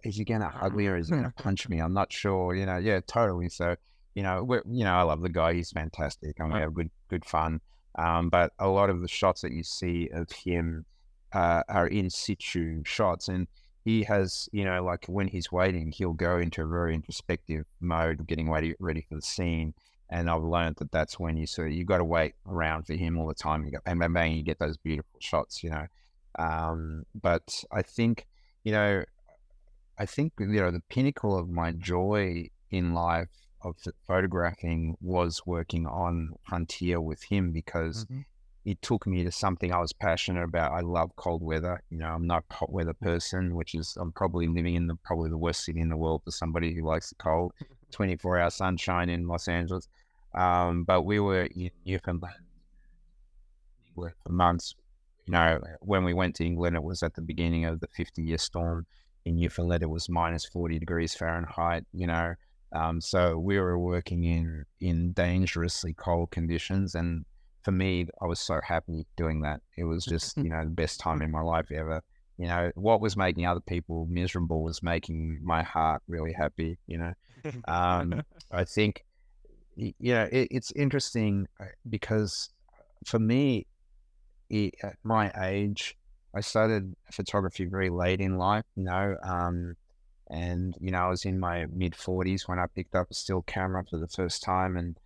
is he going to hug me or is he going to punch me? I'm not sure, you know. Yeah, totally. So, you know, I love the guy. He's fantastic. I'm going to have good fun. But a lot of the shots that you see of him are in situ shots, and he has, you know, like when he's waiting, he'll go into a very introspective mode, getting ready for the scene. And I've learned that that's when you got to wait around for him all the time. You go bang, bang, bang, you get those beautiful shots, you know. But I think, you know, the pinnacle of my joy in life of photographing was working on Frontier with him, because it took me to something I was passionate about. I love cold weather. You know, I'm not a hot weather person, I'm probably living in probably the worst city in the world for somebody who likes the cold. 24-hour sunshine in Los Angeles. But we were in Newfoundland for months. You know, when we went to England, it was at the beginning of the 50-year storm. In Newfoundland, it was minus 40 degrees Fahrenheit, you know. So we were working in dangerously cold conditions. And for me, I was so happy doing that. It was just, the best time in my life ever. What was making other people miserable was making my heart really happy, I think, it's interesting because for me, at my age, I started photography very late in life, and, I was in my mid-40s when I picked up a still camera for the first time. And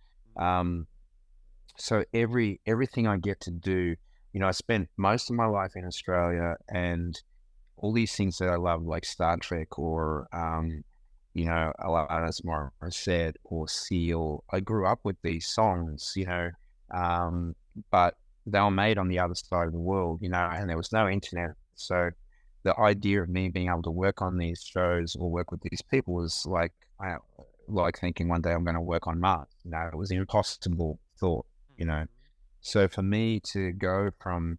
so everything I get to do, I spent most of my life in Australia, and all these things that I love, like Star Trek or, Alanis Morissette or Seal, I grew up with these songs, but they were made on the other side of the world, and there was no internet. So the idea of me being able to work on these shows or work with these people was like thinking one day I'm going to work on Mars. It was an impossible thought, So for me to go from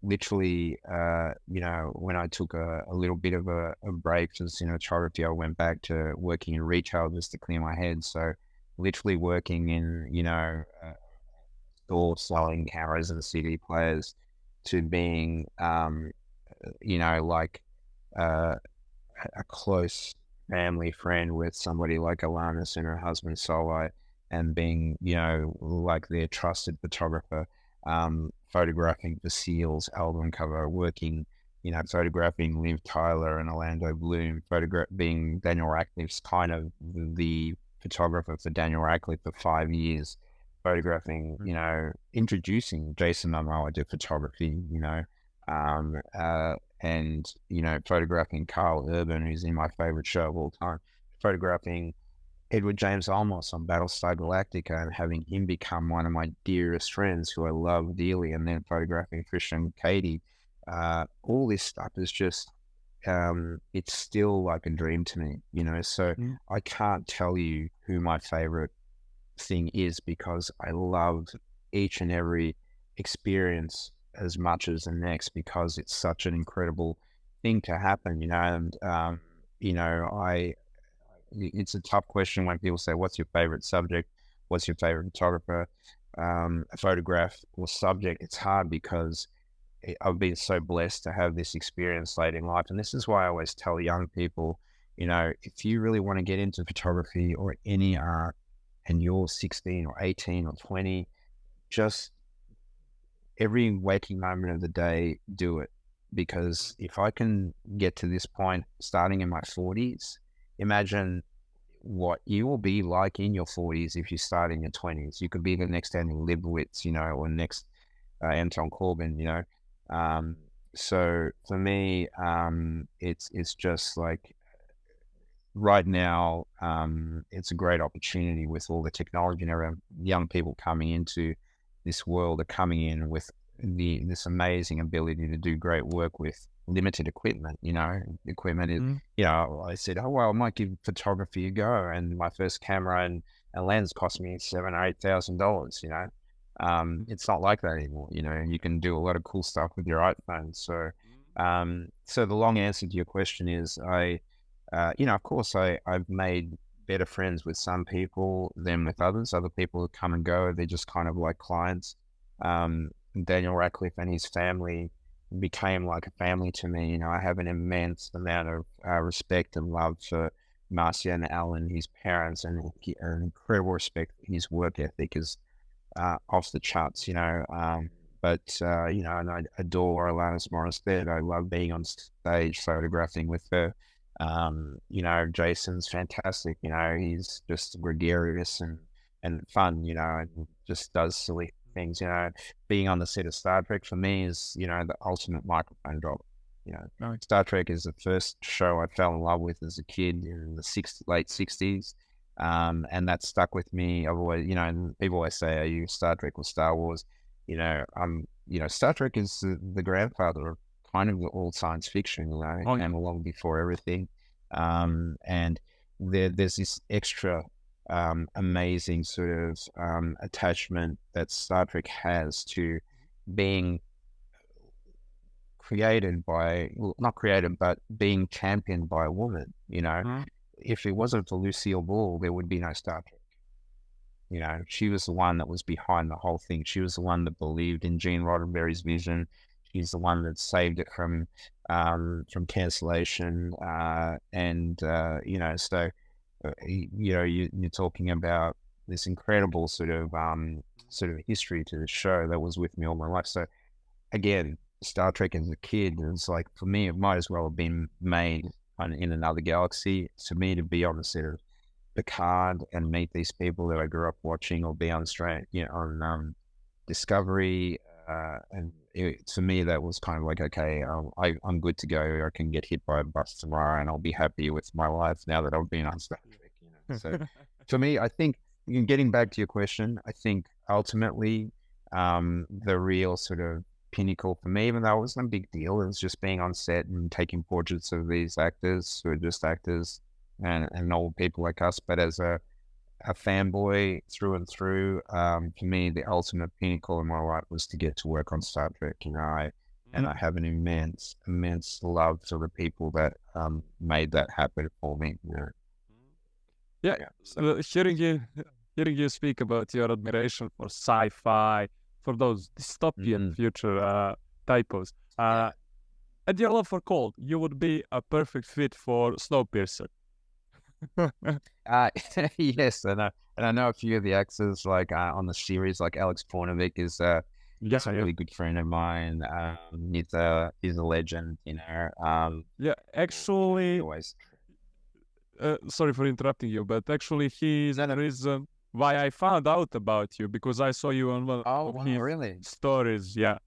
literally, when I took a little bit of a break from cinematography, I went back to working in retail just to clear my head. So literally working in, store selling cameras and CD players to being, like a close family friend with somebody like Alanis and her husband Solai, and being, like their trusted photographer, photographing the Seals album cover, working, photographing Liv Tyler and Orlando Bloom, being Daniel Radcliffe's kind of the photographer for Daniel Radcliffe for 5 years, photographing, introducing Jason Momoa to photography, and, photographing Karl Urban, who's in my favorite show of all time, photographing Edward James Olmos on Battlestar Galactica and having him become one of my dearest friends who I love dearly, and then photographing Christian Katie. All this stuff is just, it's still like a dream to me, so I can't tell you who my favorite thing is, because I love each and every experience as much as the next, because it's such an incredible thing to happen, and, it's a tough question when people say, what's your favorite subject? What's your favorite photographer, a photograph or subject? It's hard because I've been so blessed to have this experience late in life. And this is why I always tell young people, if you really want to get into photography or any art and you're 16 or 18 or 20, just every waking moment of the day, do it. Because if I can get to this point starting in my 40s, imagine what you will be like in your 40s if you start in your 20s. You could be the next Andy Leibovitz, or next Anton Corbin, So for me, it's just like right now, it's a great opportunity with all the technology and everything. Young people coming into this world are coming in with this amazing ability to do great work with limited equipment. Equipment is, I said, oh, well, I might give photography a go. And my first camera and a lens cost me $7,000 or $8,000, It's not like that anymore. You can do a lot of cool stuff with your iPhone. So, so the long answer to your question is of course I've made better friends with some people than with others. Other people come and go. They're just kind of like clients. Daniel Radcliffe and his family became like a family to me. I have an immense amount of respect and love for Marcia and Alan, his parents, and an incredible respect. His work ethic is off the charts, and I adore Alanis Morissette. I love being on stage photographing with her. Jason's fantastic. He's just gregarious and fun, and just does silly things. Being on the set of Star Trek for me is, the ultimate microphone drop. Nice. Star Trek is the first show I fell in love with as a kid in the late 60s. And that stuck with me. I've always, people always say, are you Star Trek or Star Wars? Star Trek is the grandfather of kind of all science fiction, came along before everything. And there's this extra amazing sort of attachment that Star Trek has to being not created, but being championed by a woman. If it wasn't for Lucille Ball, there would be no Star Trek. You know, she was the one that was behind the whole thing. She was the one that believed in Gene Roddenberry's vision. She's the one that saved it from cancellation. You know, so you know, you're talking about this incredible sort of history to the show that was with me all my life. So again, Star Trek as a kid, it's like, for me, it might as well have been made in another galaxy. To me, to be on the set of Picard and meet these people that I grew up watching, or be on on Discovery, and to me, that was kind of like, okay, I'm good to go. I can get hit by a bus tomorrow, and I'll be happy with my life now that I've been on Star Trek. You know? So for me, I think, getting back to your question, I think ultimately the real sort of pinnacle for me, even though it wasn't a big deal, it was just being on set and taking portraits of these actors who are just actors and old people like us. But as a fanboy through and through, for me, the ultimate pinnacle in my life was to get to work on Star Trek. You know, I have an immense love for the people that made that happen for me. You know? Yeah. So hearing you speak about your admiration for sci-fi, for those dystopian future typos, and your love for cold, you would be a perfect fit for Snowpiercer. Yes, and I know a few of the actors, like on the series, like Alex Pornovic is a really good friend of mine. He's a legend, you know. Yeah, actually, always. Sorry for interrupting you, but actually he's the reason why I found out about you, because I saw you on one of his really? stories. Yeah.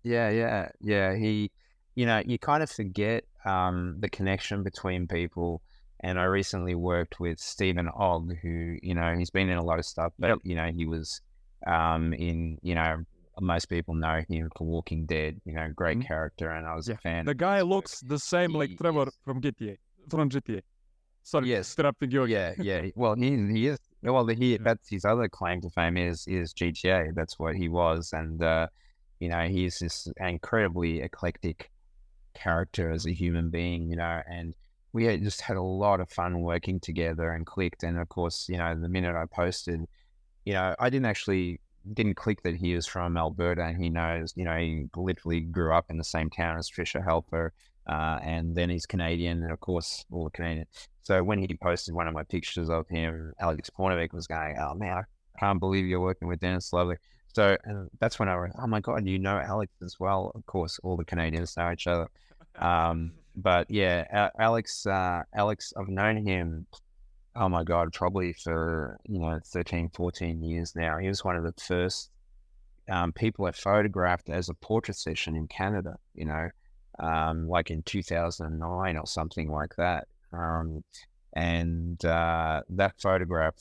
He, you know, you kind of forget the connection between people. And I recently worked with Stephen Ogg, who, you know, he's been in a lot of stuff, but you know, he was in, you know, most people know him for Walking Dead. You know, great character, and I was a fan. The guy looks the same like Trevor from GTA. Sorry, interrupting you again. Yeah. Well, he is. Well, that's his other claim to fame is GTA. That's what he was, and you know, he's this incredibly eclectic character as a human being. You know, and we just had a lot of fun working together and clicked. And of course, you know, the minute I posted, you know, I didn't click that he was from Alberta, and he knows, you know, he literally grew up in the same town as Trisha Helfer, and then he's Canadian, and of course, all the Canadian. So when he posted one of my pictures of him, Alex Pornovic was going, "Oh man, I can't believe you're working with Dennys Ilic." So, and that's when I went, "Oh my God, you know Alex as well." Of course, all the Canadians know each other. But yeah, Alex, I've known him, oh my God, probably for, you know, 13, 14 years now. He was one of the first people I photographed as a portrait session in Canada, you know, like in 2009 or something like that. And that photograph,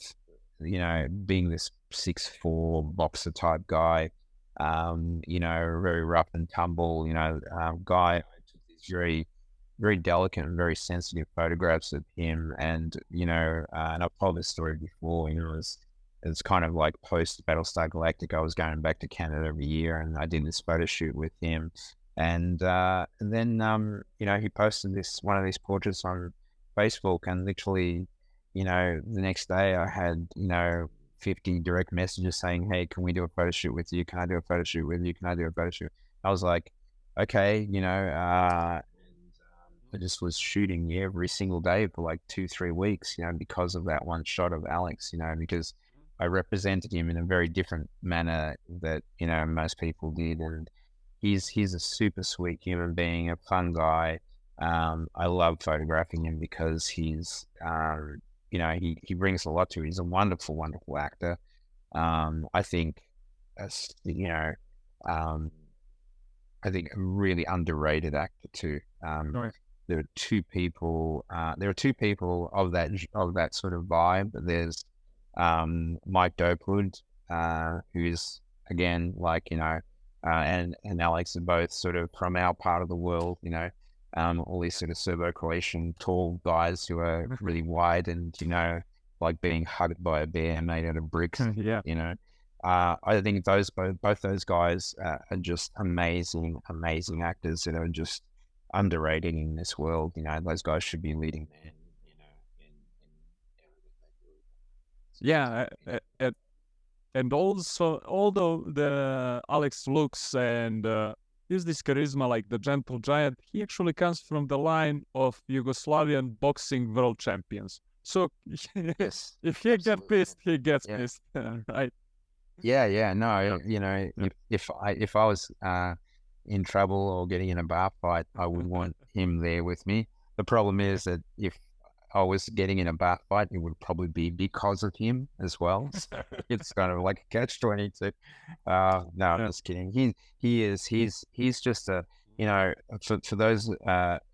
you know, being this 6'4" boxer type guy, you know, very rough and tumble, you know, guy, I took these very delicate and very sensitive photographs of him. And, you know, and I've told this story before, you know, it's kind of like post Battlestar Galactica. I was going back to Canada every year, and I did this photo shoot with him. And then, you know, he posted one of these portraits on Facebook, and literally, you know, the next day I had, you know, 50 direct messages saying, "Hey, can we do a photo shoot with you? Can I do a photo shoot with you? Can I do a photo shoot?" I was like, okay, you know, I just was shooting every single day for like 2-3 weeks, you know, because of that one shot of Alex, you know, because I represented him in a very different manner that, you know, most people did. And he's a super sweet human being, a fun guy. I love photographing him because he's, you know, he brings a lot to it. He's a wonderful, wonderful actor. I think, you know, I think a really underrated actor too. Right. There are two people of that sort of vibe. There's Mike Dopewood, who's again, like, you know, and Alex are both sort of from our part of the world, you know, all these sort of Serbo-Croatian tall guys who are really wide and, you know, like being hugged by a bear made out of bricks. Yeah. You know, I think both those guys are just amazing actors that are just underrated in this world. You know, those guys should be leading men, you know, in everything they do. Yeah, and also, although the Alex looks and is this charisma like the gentle giant, he actually comes from the line of Yugoslavian boxing world champions. So Yes, if he gets absolutely. pissed, he gets Yeah. pissed, right? Yeah. No, Yeah. you know, if I was in trouble or getting in a bar fight, I would want him there with me. The problem is that if I was getting in a bar fight, it would probably be because of him as well. So it's kind of like a catch-22. No, I'm just kidding. He's just a, you know, for those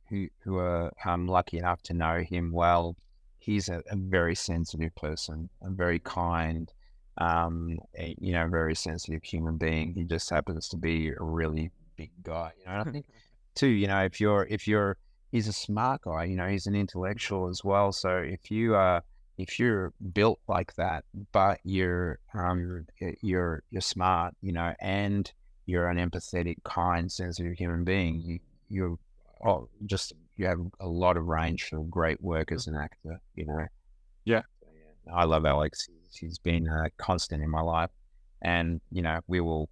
who are lucky enough to know him well, he's a very sensitive person, a very kind, you know, very sensitive human being. He just happens to be a really big guy, you know. And I think too, you know, if you're he's a smart guy, you know, he's an intellectual as well. So if you're built like that, but you're smart, you know, and you're an empathetic, kind, sensitive human being, you have a lot of range for great work as an actor, you know. Yeah. I love Alex. He's been a constant in my life, and you know, we will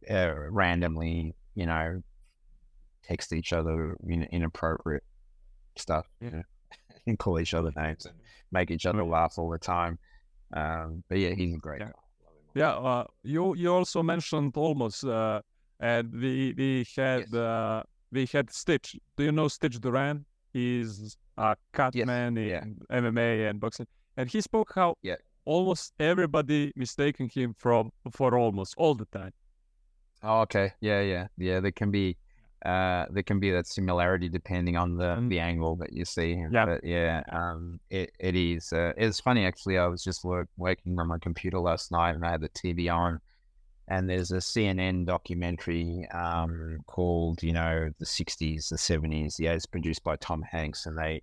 randomly, you know, text each other inappropriate stuff, you know, and call each other names and make each other laugh all the time. But yeah, he's a great guy. Yeah, you also mentioned Almost, and we had Stitch. Do you know Stitch Duran? He's a catman in MMA and boxing, and he spoke how almost everybody mistaken him for Almost all the time. Oh, okay, yeah. There can be that similarity depending on the angle that you see. Yeah, but yeah, it is. It's funny actually. I was just working on my computer last night, and I had the TV on, and there's a CNN documentary called, you know, the 60s, the 70s. Yeah, it's produced by Tom Hanks, and they,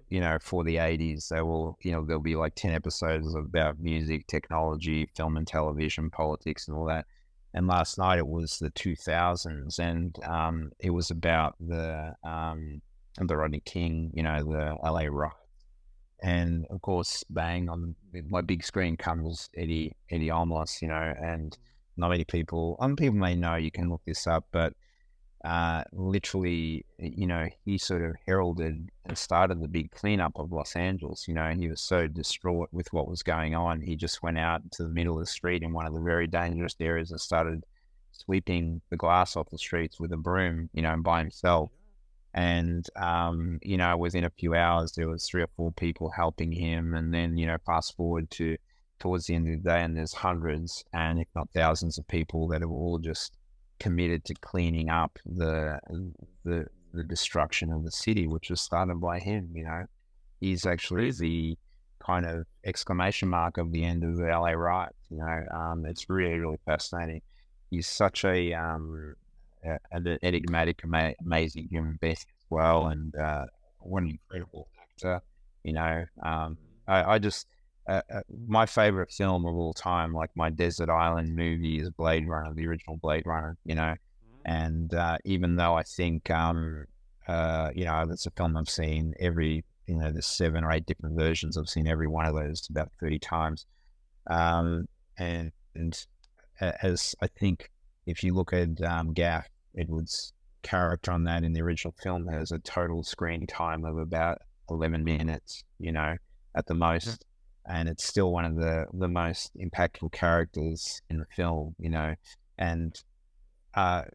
you know, for the 80s, they will, you know, there'll be like 10 episodes about music, technology, film and television, politics, and all that. And last night it was the 2000s, and it was about the Rodney King, you know, the LA riots. And of course, bang on my big screen comes Eddie Olmos, you know, and not many people, people may know, you can look this up, but literally, you know, he sort of heralded and started the big cleanup of Los Angeles, you know, and he was so distraught with what was going on. He just went out to the middle of the street in one of the very dangerous areas and started sweeping the glass off the streets with a broom, you know, by himself. And, you know, within a few hours, there was 3 or 4 people helping him. And then, you know, fast forward to towards the end of the day, and there's hundreds and if not thousands of people that have all just committed to cleaning up the destruction of the city, which was started by him. You know, he's actually the kind of exclamation mark of the end of the LA riots. You know, it's really fascinating. He's such an enigmatic, amazing human being as well, and what an incredible actor. You know, I just my favorite film of all time, like my desert island movie, is Blade Runner, the original Blade Runner, you know. And even though I think, you know, that's a film I've seen every, you know, there's 7 or 8 different versions. I've seen every one of those about 30 times. And as I think, if you look at Gaff Edwards' character on that in the original film, has a total screen time of about 11 minutes, you know, at the most. And it's still one of the most impactful characters in the film, you know. And,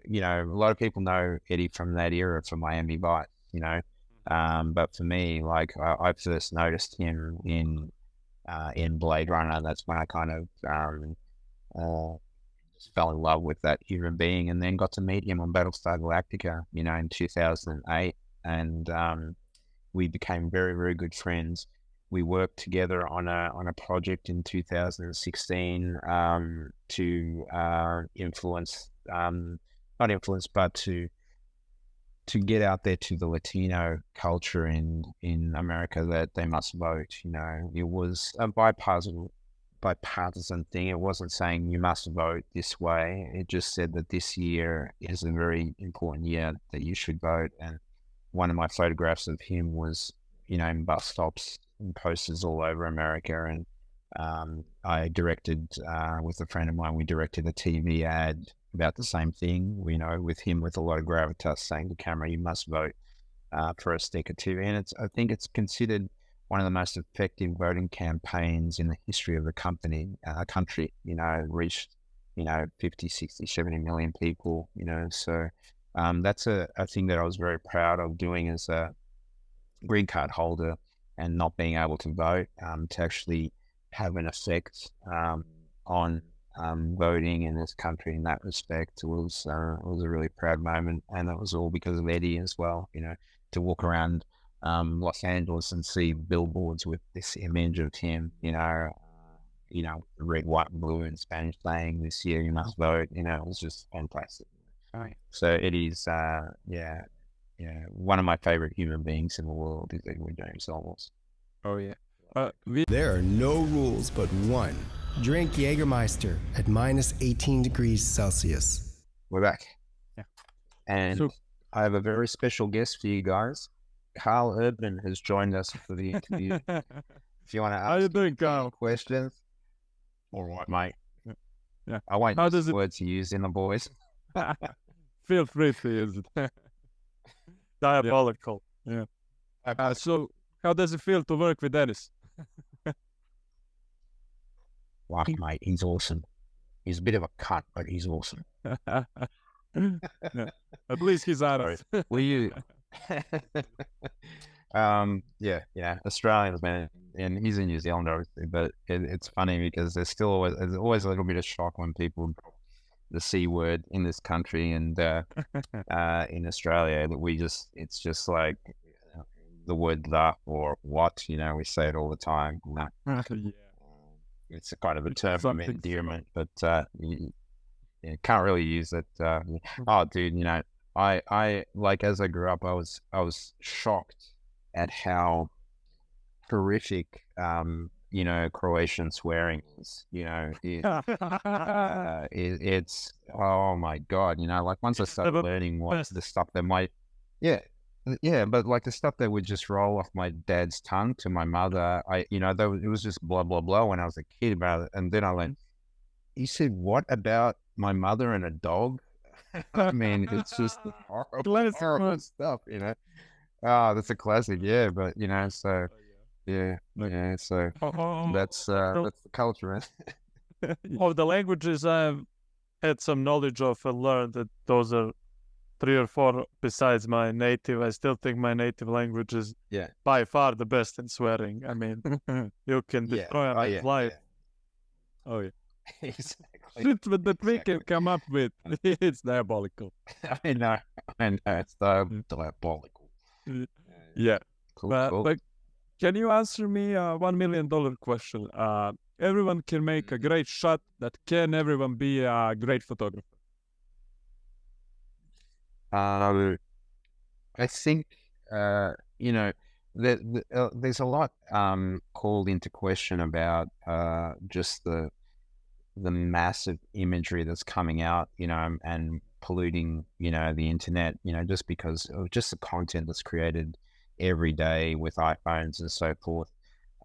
you know, a lot of people know Eddie from that era, from Miami Vice, you know. But for me, like, I first noticed him in Blade Runner. That's when I kind of just fell in love with that human being, and then got to meet him on Battlestar Galactica, you know, in 2008. And we became very good friends. We worked together on a project in 2016 to influence, not influence, but to get out there to the Latino culture in America that they must vote. You know, it was a bipartisan thing. It wasn't saying you must vote this way. It just said that this year is a very important year that you should vote. And one of my photographs of him was, you know, in bus stops and posters all over America. And I directed with a friend of mine. We directed a TV ad about the same thing. You know, with him with a lot of gravitas, saying to camera, "You must vote for a sticker too." And I think it's considered one of the most effective voting campaigns in the history of the country. You know, reached 50, 60, 70 million people. You know, so that's a thing that I was very proud of doing as a green card holder and not being able to vote, to actually have an effect on voting in this country in that respect. It was a really proud moment, and that was all because of Eddie as well. You know, to walk around Los Angeles and see billboards with this image of him, red, white, and blue and Spanish saying, "This year you must vote." You know, it was just fantastic. Right. So Eddie's, one of my favorite human beings in the world is Edwin James Olmos. Oh yeah. There are no rules but one. Drink Jägermeister at minus 18 degrees Celsius. We're back. Yeah. And So- I have a very special guest for you guys. Karl Urban has joined us for the interview. If you want to How you ask doing, Karl? questions, all right, mate. Yeah. I won't How use does it- words you use in the boys. Feel free to use it. Diabolical. So, how does it feel to work with Dennys? Like, mate, he's awesome. He's a bit of a cunt, but he's awesome. Yeah. At least he's honest. Will you? Australians, man, and he's in New Zealand, obviously, but it's funny because there's always a little bit of shock when people drop the C word in this country and in Australia that it's just like the word "the" or "what," we say it all the time. Yeah. It's a kind of a term of Something endearment, but you can't really use it. Oh, dude, I like, as I grew up, I was shocked at how horrific, Croatian swearing is. It's, oh my God, like once I started learning what the stuff that but like the stuff that would just roll off my dad's tongue to my mother, it was just blah, blah, blah when I was a kid about it. And then I went, "You said what about my mother and a dog?" I mean, it's just horrible stuff, Oh, that's a classic, yeah. But so so that's the culture, man. Of the languages I've had some knowledge of and learned, that those are 3 or 4 besides my native. I still think my native language is by far the best in swearing. I mean, you can destroy a man's life. Oh yeah. Exactly. Shit that we can come up with. It's diabolical. I know, it's diabolical. Yeah. Cool, But can you answer me a $1 million question? Everyone can make a great shot. That can everyone be a great photographer? I think there's a lot called into question about just the massive imagery that's coming out, and polluting, the internet, just because of just the content that's created every day with iPhones and so forth.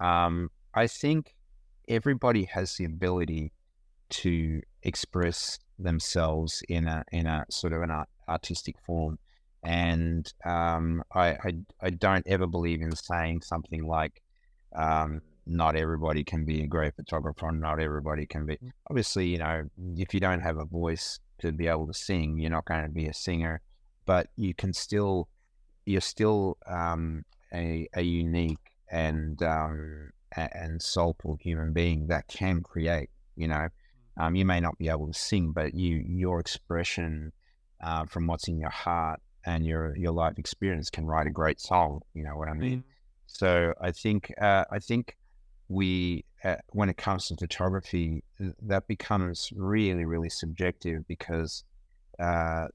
I think everybody has the ability to express themselves in a sort of an artistic form, and I don't ever believe in saying something like not everybody can be a great photographer, and not everybody can be. Obviously, if you don't have a voice to be able to sing, you're not going to be a singer, but you're still a unique and soulful human being that can create. You may not be able to sing, but your expression from what's in your heart and your life experience can write a great song. You know what I mean? So I think we, when it comes to photography, that becomes really, really subjective, because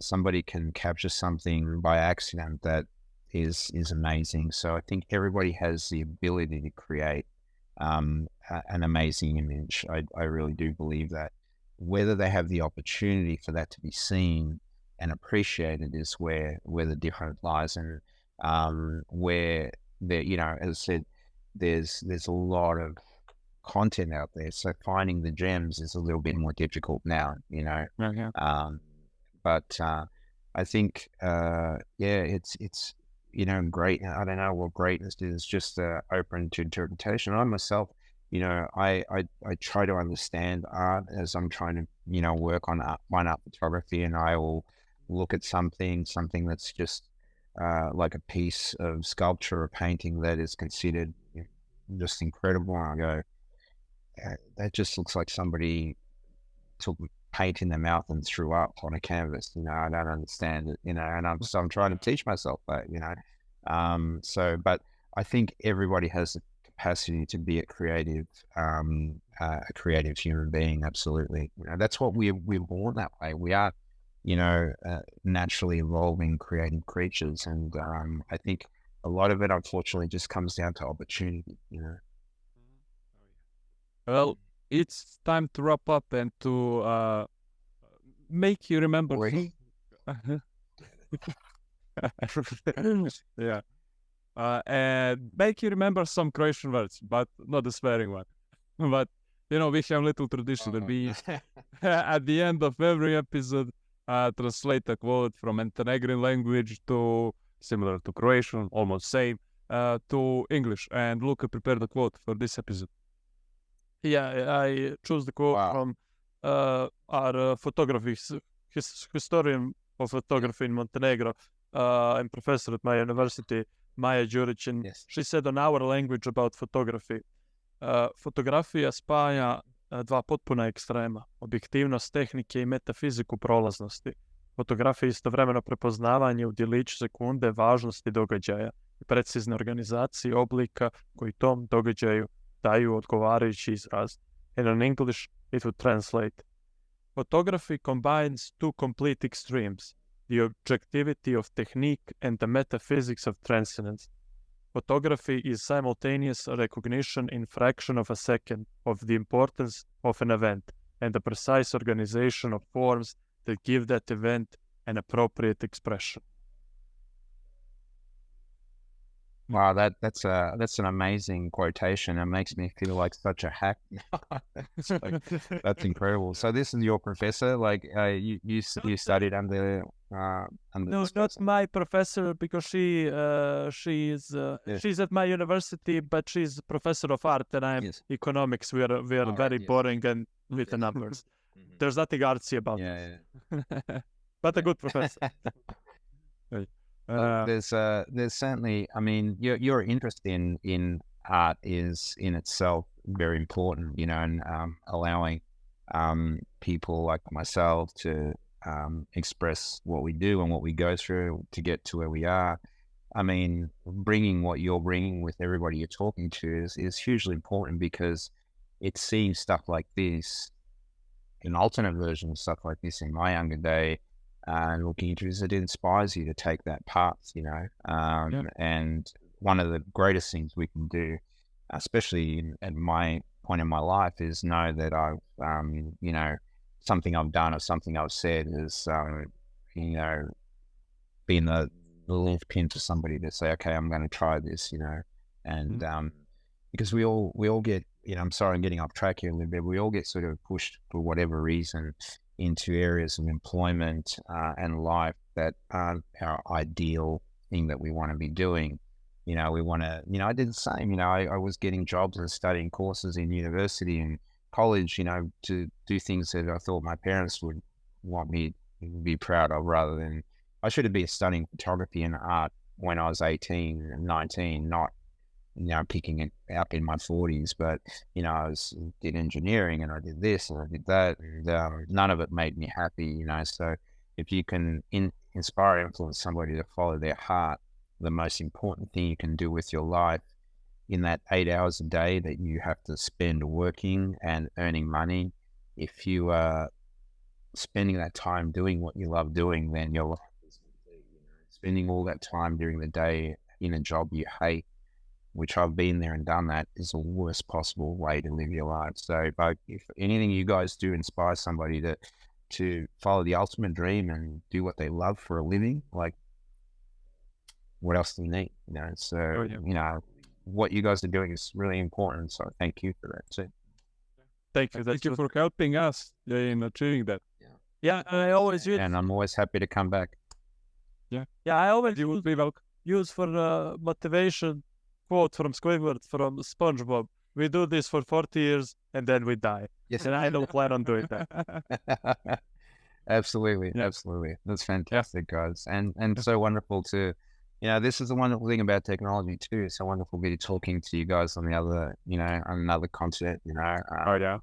somebody can capture something by accident that is amazing. So I think everybody has the ability to create an amazing image. I really do believe that. Whether they have the opportunity for that to be seen and appreciated is where the difference lies, and where there, as I said, there's a lot of content out there. So finding the gems is a little bit more difficult now, you know. Okay. But I think, it's you know, great. I don't know what greatness is, just open to interpretation. I myself, you know, I try to understand art as I'm trying to, you know, work on fine art photography, and I will look at something that's just like a piece of sculpture or painting that is considered just incredible. And I go, that just looks like somebody took paint in their mouth and threw up on a canvas. You know, I don't understand it, you know, and I'm trying to teach myself that, you know. But I think everybody has the capacity to be a creative human being. Absolutely. You know, that's what we're born that way. We are, you know, naturally evolving creative creatures. And I think a lot of it, unfortunately, just comes down to opportunity, you know. Well, it's time to wrap up and to make you remember. Yeah. And make you remember some Croatian words, but not the swearing one. But, you know, we have little tradition that we, at the end of every episode, translate a quote from Montenegrin language to, similar to Croatian, almost same, to English. And Luka prepared the quote for this episode. Yeah, I chose the quote from our historian of photography in Montenegro, and professor at my university, Maja Đurić, and she said on our language about photography, fotografija spaja dva potpuna ekstrema, objektivnost tehnike i metafiziku prolaznosti. Fotografija je istovremeno prepoznavanje u djeliću sekunde važnosti događaja i precizne organizacije oblika koji tom događaju daju odgovarajući izraz. And in English, it would translate. Photography combines two complete extremes, the objectivity of technique and the metaphysics of transcendence. Photography is simultaneous recognition in fraction of a second of the importance of an event and the precise organization of forms that give that event an appropriate expression. Wow, that's an amazing quotation. It makes me feel like such a hack. That's incredible. So this is your professor, like you studied under No, it's not my professor, because she's at my university, but she's a professor of art and I'm economics. We are very boring and with the numbers. There's nothing artsy about it. But a good professor. There's certainly, I mean, your interest in art is in itself very important, you know, and allowing people like myself to express what we do and what we go through to get to where we are. I mean, bringing what you're bringing with everybody you're talking to is hugely important, because it's seeing stuff like this, an alternate version of stuff like this in my younger day, looking into it inspires you to take that path, you know. And one of the greatest things we can do, especially at my point in my life, is know that I've, you know, something I've done or something I've said is, you know, being the linchpin to somebody to say, okay, I'm going to try this, you know. And because we all get, you know, I'm sorry, I'm getting off track here a little bit. We all get sort of pushed for whatever reason into areas of employment and life that aren't our ideal thing that we want to be doing. You know, we want to, you know, I did the same. You know, I was getting jobs and studying courses in university and college, you know, to do things that I thought my parents would want me to be proud of, rather than, I should have been studying photography and art when I was 18 and 19, not, you know, picking it up in my 40s. But, you know, I did engineering and I did this and I did that, and none of it made me happy, you know. So if you can inspire, influence somebody to follow their heart, the most important thing you can do with your life in that 8 hours a day that you have to spend working and earning money, if you are spending that time doing what you love doing, then your life is complete. You know, spending all that time during the day in a job you hate, which I've been there and done that, is the worst possible way to live your life. So if anything you guys do inspire somebody to follow the ultimate dream and do what they love for a living, like, what else do you need? You know, so, you know, what you guys are doing is really important. So thank you for that too. Thank you. Thank you for helping us in achieving that. Yeah, I always use. And I'm always happy to come back. Yeah, I always You will be welcome. use for motivation quote from Squidward from SpongeBob. We do this for 40 years and then we die. Yes. And I don't plan on doing that. Absolutely, Yeah. absolutely. That's fantastic, guys, and so wonderful to, this is the wonderful thing about technology too. It's so wonderful to be talking to you guys on the other, on another continent, Oh yeah.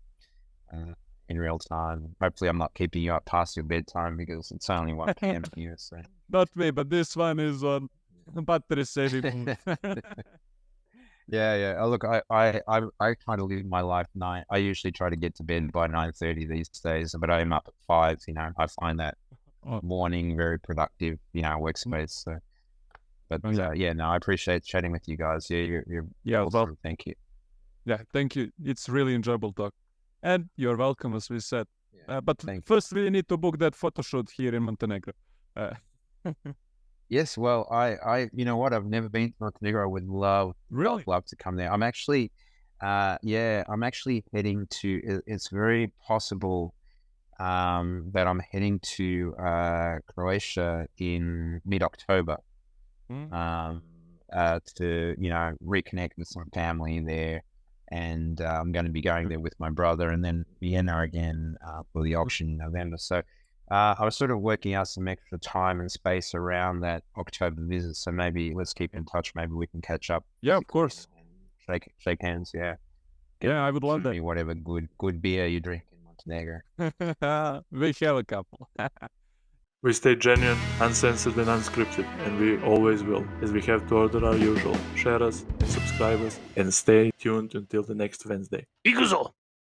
in real time. Hopefully, I'm not keeping you up past your bedtime because it's only 1 p.m. here. So Not me, but this one is on battery saving mode. yeah. Oh, look, I kind of live my life night. I usually try to get to bed by 9:30 these days, but I'm up at 5. I find that morning very productive, workspace. So, but no, I appreciate chatting with you guys. Yeah, you're awesome. Well, Thank you. yeah, thank you. It's really enjoyable talk, and you're welcome, as we said. But thank first, we need to book that photo shoot here in Montenegro. Yes, well, I you know what? I've never been to Montenegro. I would love to come there. I'm actually, I'm actually heading to. It's very possible that I'm heading to Croatia in mid-October to reconnect with some family there, and I'm going to be going there with my brother, and then Vienna again for the auction in November. So. I was sort of working out some extra time and space around that October visit, so maybe let's keep in touch. Maybe we can catch up. Yeah, of course. Shake hands. Yeah. I would love that. Whatever good beer you drink in Montenegro. We have a couple. We stay genuine, uncensored and unscripted, and we always will, as we have to order our usual. Share us and subscribe us, and stay tuned until the next Wednesday. Ikuzo!